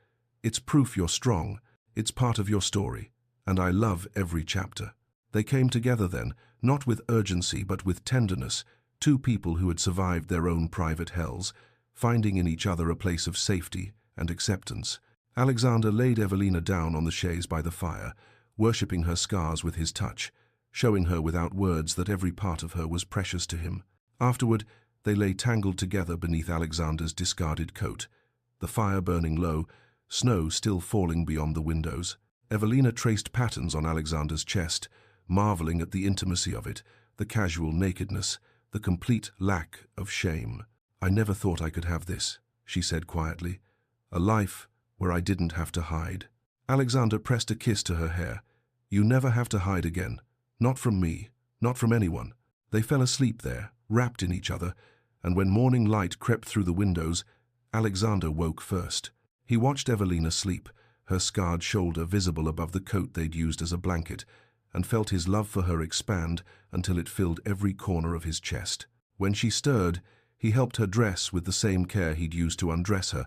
It's proof you're strong. It's part of your story. And I love every chapter. They came together then, not with urgency but with tenderness, two people who had survived their own private hells, finding in each other a place of safety and acceptance. Alexander laid Evelina down on the chaise by the fire, worshipping her scars with his touch, showing her without words that every part of her was precious to him. Afterward, they lay tangled together beneath Alexander's discarded coat, the fire burning low, snow still falling beyond the windows. Evelina traced patterns on Alexander's chest, marveling at the intimacy of it, the casual nakedness, the complete lack of shame. I never thought I could have this, she said quietly. A life where I didn't have to hide. Alexander pressed a kiss to her hair. You never have to hide again. Not from me, not from anyone. They fell asleep there, wrapped in each other, and when morning light crept through the windows, Alexander woke first. He watched Evelina sleep, her scarred shoulder visible above the coat they'd used as a blanket, and felt his love for her expand until it filled every corner of his chest. When she stirred, he helped her dress with the same care he'd used to undress her,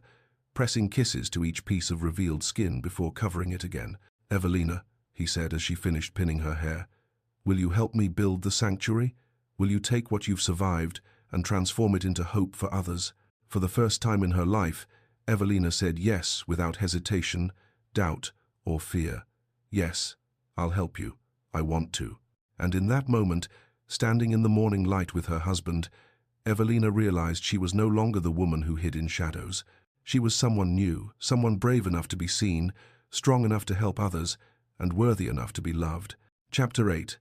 pressing kisses to each piece of revealed skin before covering it again. "Evelina," he said as she finished pinning her hair, "will you help me build the sanctuary? Will you take what you've survived and transform it into hope for others?" For the first time in her life, Evelina said yes without hesitation, doubt, or fear. "Yes, I'll help you. I want to." And in that moment, standing in the morning light with her husband, Evelina realized she was no longer the woman who hid in shadows. She was someone new, someone brave enough to be seen, strong enough to help others, and worthy enough to be loved. Chapter 8.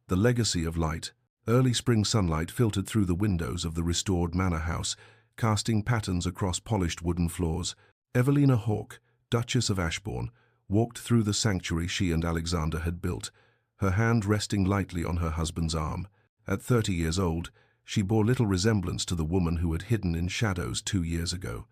The Legacy of Light. Early spring sunlight filtered through the windows of the restored manor house, casting patterns across polished wooden floors. Evelina Hawke, Duchess of Ashbourne, walked through the sanctuary she and Alexander had built, her hand resting lightly on her husband's arm. At 30 years old, she bore little resemblance to the woman who had hidden in shadows 2 years ago.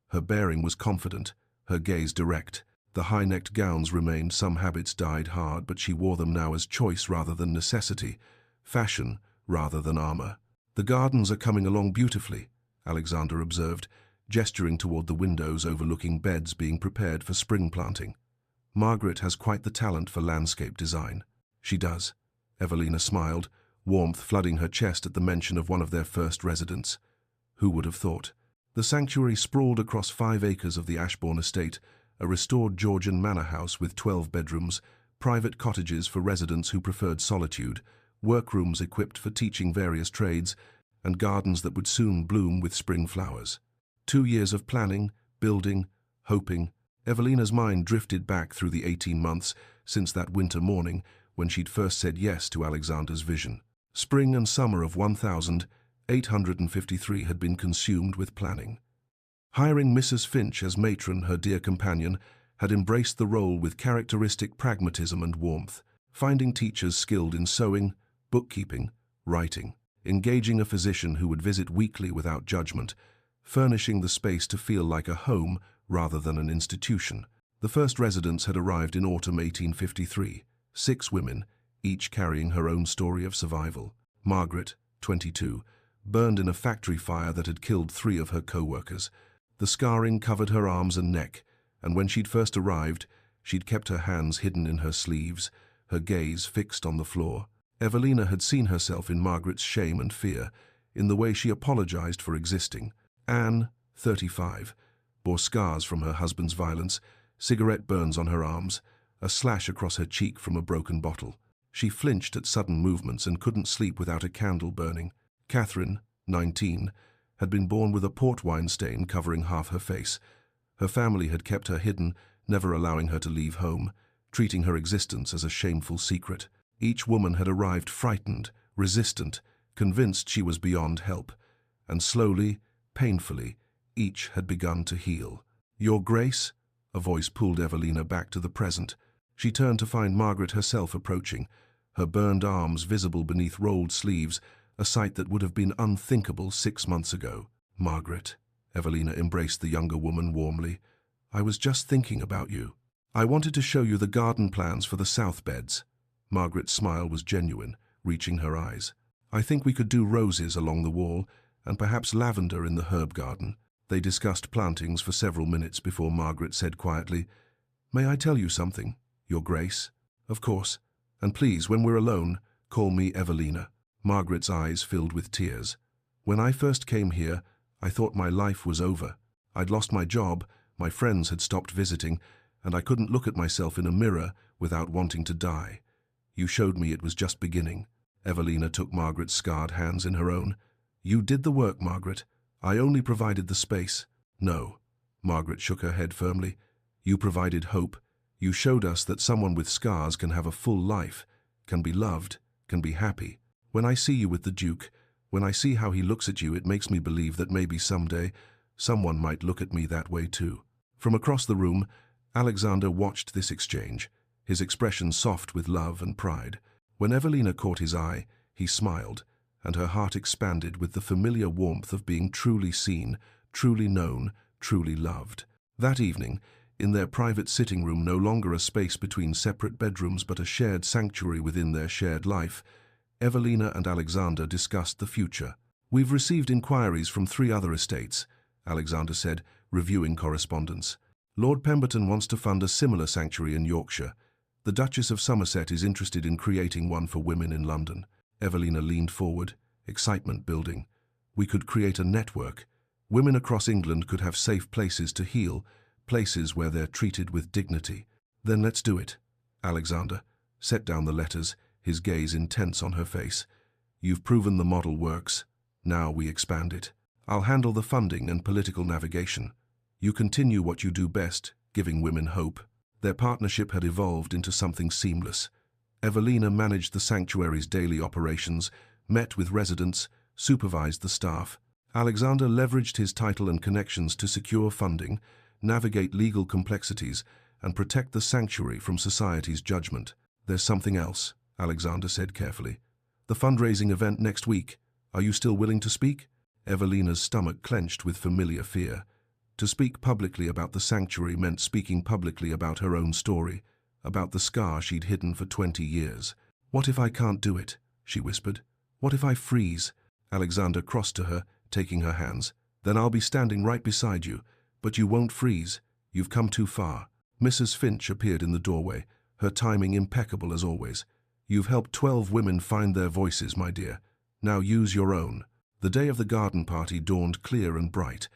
Her bearing was confident, her gaze direct. The high-necked gowns remained, some habits died hard, but she wore them now as choice rather than necessity, fashion rather than armor. "The gardens are coming along beautifully," Alexander observed, gesturing toward the windows overlooking beds being prepared for spring planting. "Margaret has quite the talent for landscape design." "She does." Evelina smiled, warmth flooding her chest at the mention of one of their first residents. Who would have thought? The sanctuary sprawled across 5 acres of the Ashbourne estate, a restored Georgian manor house with 12 bedrooms, private cottages for residents who preferred solitude, workrooms equipped for teaching various trades, and gardens that would soon bloom with spring flowers. 2 years of planning, building, hoping. Evelina's mind drifted back through the 18 months since that winter morning when she'd first said yes to Alexander's vision. Spring and summer of 1853 had been consumed with planning. Hiring Mrs. Finch as matron, her dear companion, had embraced the role with characteristic pragmatism and warmth, finding teachers skilled in sewing, bookkeeping, writing, engaging a physician who would visit weekly without judgment, furnishing the space to feel like a home rather than an institution. The first residents had arrived in autumn 1853, 6 women, each carrying her own story of survival. Margaret, 22, burned in a factory fire that had killed 3 of her co-workers. The scarring covered her arms and neck, and when she'd first arrived, she'd kept her hands hidden in her sleeves, her gaze fixed on the floor. Evelina had seen herself in Margaret's shame and fear, in the way she apologized for existing. Anne, 35, bore scars from her husband's violence, cigarette burns on her arms, a slash across her cheek from a broken bottle. She flinched at sudden movements and couldn't sleep without a candle burning. Catherine, 19, had been born with a port wine stain covering half her face. Her family had kept her hidden, never allowing her to leave home, treating her existence as a shameful secret. Each woman had arrived frightened, resistant, convinced she was beyond help, and slowly, painfully, each had begun to heal. "Your Grace?" A voice pulled Evelina back to the present. She turned to find Margaret herself approaching, her burned arms visible beneath rolled sleeves, a sight that would have been unthinkable 6 months ago. "Margaret," Evelina embraced the younger woman warmly, "I was just thinking about you. I wanted to show you the garden plans for the south beds." Margaret's smile was genuine, reaching her eyes. "I think we could do roses along the wall, and perhaps lavender in the herb garden." They discussed plantings for several minutes before Margaret said quietly, "May I tell you something, Your Grace?" "Of course. And please, when we're alone, call me Evelina." Margaret's eyes filled with tears. "When I first came here, I thought my life was over. I'd lost my job, my friends had stopped visiting, and I couldn't look at myself in a mirror without wanting to die. You showed me it was just beginning." Evelina took Margaret's scarred hands in her own. "You did the work, Margaret. I only provided the space." "No." Margaret shook her head firmly. "You provided hope. You showed us that someone with scars can have a full life, can be loved, can be happy. When I see you with the Duke, when I see how he looks at you, it makes me believe that maybe someday someone might look at me that way too." From across the room, Alexander watched this exchange, his expression soft with love and pride. When Evelina caught his eye, he smiled, and her heart expanded with the familiar warmth of being truly seen, truly known, truly loved. That evening, in their private sitting room, no longer a space between separate bedrooms but a shared sanctuary within their shared life, Evelina and Alexander discussed the future. "We've received inquiries from 3 other estates," Alexander said, reviewing correspondence. "Lord Pemberton wants to fund a similar sanctuary in Yorkshire. The Duchess of Somerset is interested in creating one for women in London." Evelina leaned forward, excitement building. "We could create a network. Women across England could have safe places to heal, places where they're treated with dignity." "Then let's do it." Alexander set down the letters, his gaze intense on her face. "You've proven the model works. Now we expand it. I'll handle the funding and political navigation. You continue what you do best, giving women hope." Their partnership had evolved into something seamless. Evelina managed the sanctuary's daily operations, met with residents, supervised the staff. Alexander leveraged his title and connections to secure funding, navigate legal complexities, and protect the sanctuary from society's judgment. "There's something else," Alexander said carefully. "The fundraising event next week. Are you still willing to speak?" Evelina's stomach clenched with familiar fear. To speak publicly about the sanctuary meant speaking publicly about her own story, about the scar she'd hidden for 20 years. "What if I can't do it?" she whispered. "What if I freeze?" Alexander crossed to her, taking her hands. "Then I'll be standing right beside you. But you won't freeze. You've come too far." Mrs. Finch appeared in the doorway, her timing impeccable as always. "You've helped 12 women find their voices, my dear. Now use your own." The day of the garden party dawned clear and bright.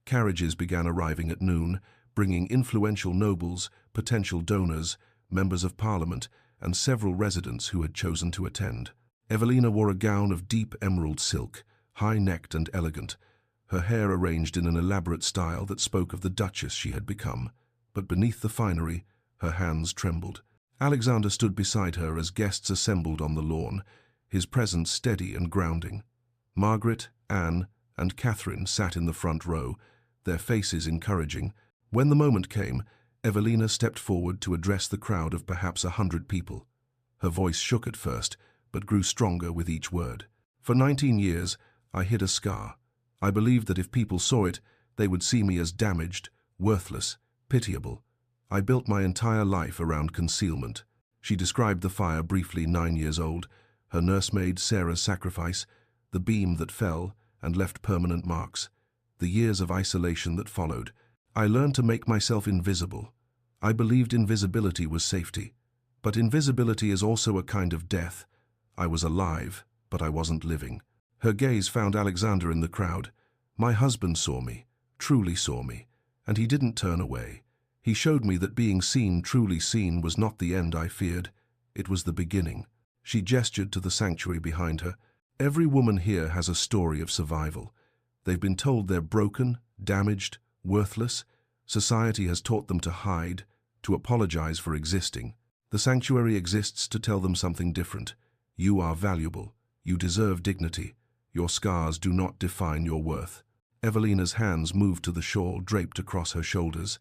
Carriages began arriving at noon, bringing influential nobles, potential donors, members of parliament, and several residents who had chosen to attend. Evelina wore a gown of deep emerald silk, high-necked and elegant, her hair arranged in an elaborate style that spoke of the duchess she had become. But beneath the finery, her hands trembled. Alexander stood beside her as guests assembled on the lawn, his presence steady and grounding. Margaret, Anne, and Catherine sat in the front row, their faces encouraging. When the moment came, Evelina stepped forward to address the crowd of perhaps 100 people. Her voice shook at first, but grew stronger with each word. "For 19 years, I hid a scar. I believed that if people saw it, they would see me as damaged, worthless, pitiable. I built my entire life around concealment." She described the fire briefly, 9 years old, her nursemaid Sarah's sacrifice, the beam that fell and left permanent marks, the years of isolation that followed. "I learned to make myself invisible. I believed invisibility was safety. But invisibility is also a kind of death. I was alive, but I wasn't living." Her gaze found Alexander in the crowd. "My husband saw me, truly saw me, and he didn't turn away. He showed me that being seen, truly seen, was not the end I feared. It was the beginning." She gestured to the sanctuary behind her. "Every woman here has a story of survival. They've been told they're broken, damaged, worthless. Society has taught them to hide, to apologize for existing. The sanctuary exists to tell them something different. You are valuable. You deserve dignity. Your scars do not define your worth." Evelina's hands moved to the shawl draped across her shoulders.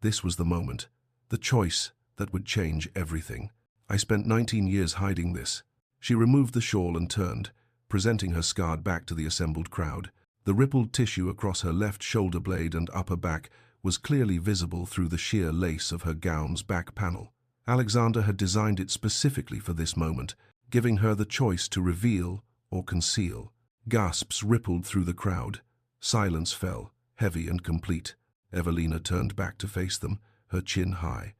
This was the moment, the choice that would change everything. "I spent 19 years hiding this." She removed the shawl and turned, presenting her scarred back to the assembled crowd. The rippled tissue across her left shoulder blade and upper back was clearly visible through the sheer lace of her gown's back panel. Alexander had designed it specifically for this moment, giving her the choice to reveal or conceal. Gasps rippled through the crowd. Silence fell, heavy and complete. Evelina turned back to face them, her chin high.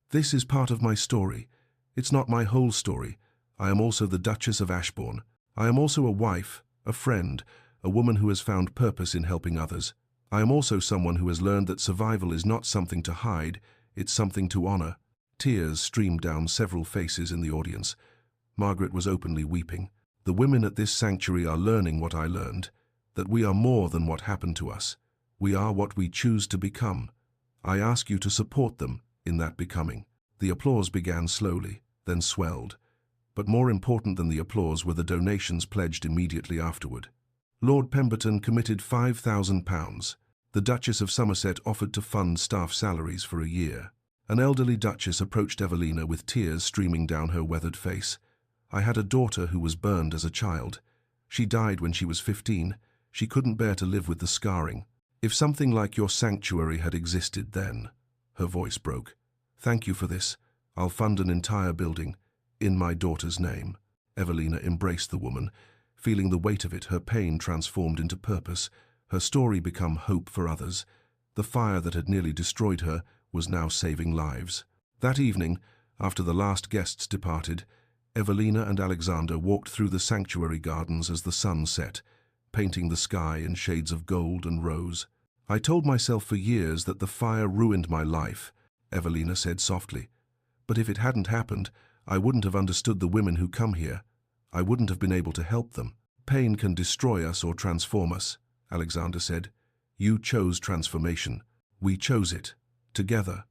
"This is part of my story. It's not my whole story. I am also the Duchess of Ashbourne. I am also a wife, a friend, a woman who has found purpose in helping others. I am also someone who has learned that survival is not something to hide, it's something to honor." Tears streamed down several faces in the audience. Margaret was openly weeping. "The women at this sanctuary are learning what I learned, that we are more than what happened to us. We are what we choose to become. I ask you to support them in that becoming." The applause began slowly, then swelled. But more important than the applause were the donations pledged immediately afterward. Lord Pemberton committed £5,000. The Duchess of Somerset offered to fund staff salaries for a year. An elderly duchess approached Evelina with tears streaming down her weathered face. "I had a daughter who was burned as a child. She died when she was 15. She couldn't bear to live with the scarring. If something like your sanctuary had existed then, Her voice broke. "Thank you for this. I'll fund an entire building, in my daughter's name." Evelina embraced the woman. Feeling the weight of it, her pain transformed into purpose, her story become hope for others. The fire that had nearly destroyed her was now saving lives. That evening, after the last guests departed, Evelina and Alexander walked through the sanctuary gardens as the sun set, painting the sky in shades of gold and rose. "I told myself for years that the fire ruined my life," Evelina said softly. "But if it hadn't happened, I wouldn't have understood the women who come here. I wouldn't have been able to help them." "Pain can destroy us or transform us," Alexander said. "You chose transformation. We chose it. Together."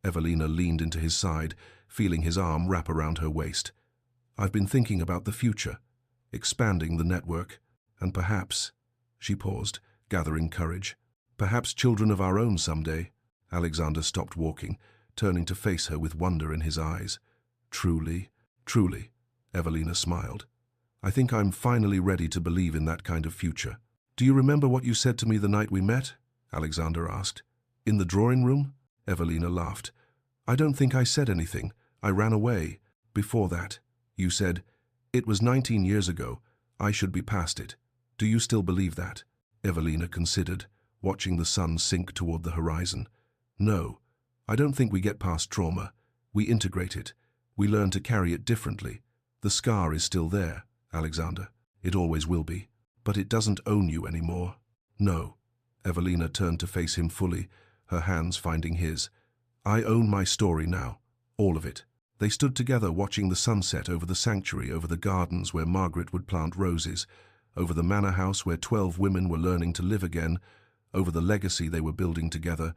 Evelina leaned into his side, feeling his arm wrap around her waist. "I've been thinking about the future, expanding the network, and perhaps," she paused, gathering courage, "perhaps children of our own someday." Alexander stopped walking, turning to face her with wonder in his eyes. "Truly, truly," Evelina smiled. "I think I'm finally ready to believe in that kind of future." "Do you remember what you said to me the night we met?" Alexander asked. "In the drawing room?" Evelina laughed. "I don't think I said anything. I ran away. Before that, you said, 'It was 19 years ago. I should be past it.' Do you still believe that?" Evelina considered, watching the sun sink toward the horizon. "No, I don't think we get past trauma. We integrate it. We learn to carry it differently. The scar is still there, Alexander. It always will be. But it doesn't own you anymore." "No." Evelina turned to face him fully, her hands finding his. "I own my story now. All of it." They stood together watching the sunset over the sanctuary, over the gardens where Margaret would plant roses, over the manor house where 12 women were learning to live again, over the legacy they were building together.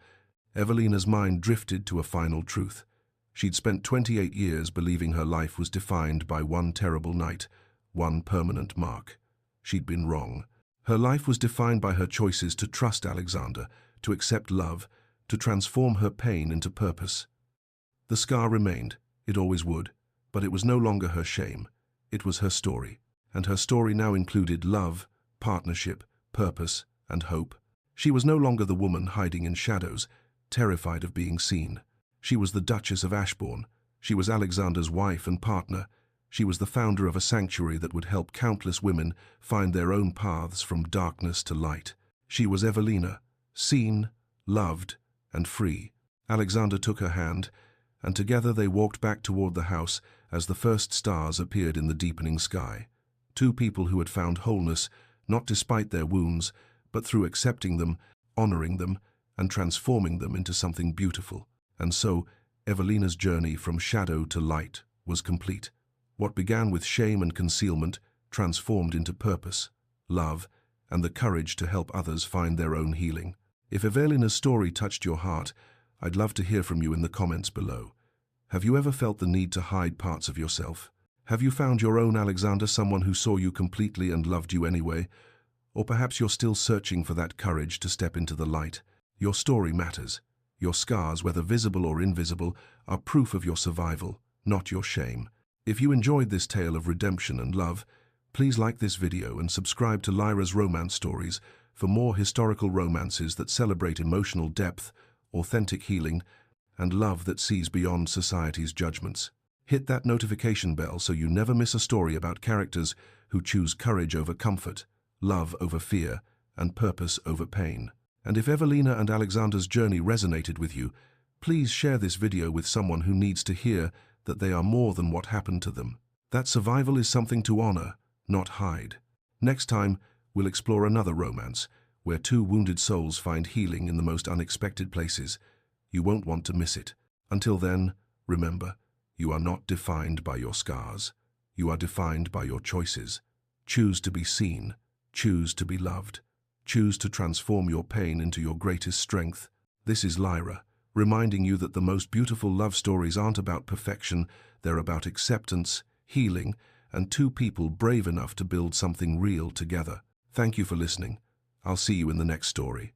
Evelina's mind drifted to a final truth. She'd spent 28 years believing her life was defined by one terrible night, one permanent mark. She'd been wrong. Her life was defined by her choices to trust Alexander, to accept love, to transform her pain into purpose. The scar remained, it always would, but it was no longer her shame. It was her story, and her story now included love, partnership, purpose, and hope. She was no longer the woman hiding in shadows, terrified of being seen. She was the Duchess of Ashbourne. She was Alexander's wife and partner. She was the founder of a sanctuary that would help countless women find their own paths from darkness to light. She was Evelina, seen, loved, and free. Alexander took her hand, and together they walked back toward the house as the first stars appeared in the deepening sky. Two people who had found wholeness, not despite their wounds, but through accepting them, honoring them, and transforming them into something beautiful. And so, Evelina's journey from shadow to light was complete. What began with shame and concealment transformed into purpose, love, and the courage to help others find their own healing. If Evelina's story touched your heart, I'd love to hear from you in the comments below. Have you ever felt the need to hide parts of yourself? Have you found your own Alexander, someone who saw you completely and loved you anyway? Or perhaps you're still searching for that courage to step into the light. Your story matters. Your scars, whether visible or invisible, are proof of your survival, not your shame. If you enjoyed this tale of redemption and love, please like this video and subscribe to Lyra's Romance Stories for more historical romances that celebrate emotional depth, authentic healing, and love that sees beyond society's judgments. Hit that notification bell so you never miss a story about characters who choose courage over comfort, love over fear, and purpose over pain. And if Evelina and Alexander's journey resonated with you, please share this video with someone who needs to hear that they are more than what happened to them. That survival is something to honor, not hide. Next time, we'll explore another romance, where two wounded souls find healing in the most unexpected places. You won't want to miss it. Until then, remember, you are not defined by your scars. You are defined by your choices. Choose to be seen. Choose to be loved. Choose to transform your pain into your greatest strength. This is Lyra, reminding you that the most beautiful love stories aren't about perfection, they're about acceptance, healing, and two people brave enough to build something real together. Thank you for listening. I'll see you in the next story.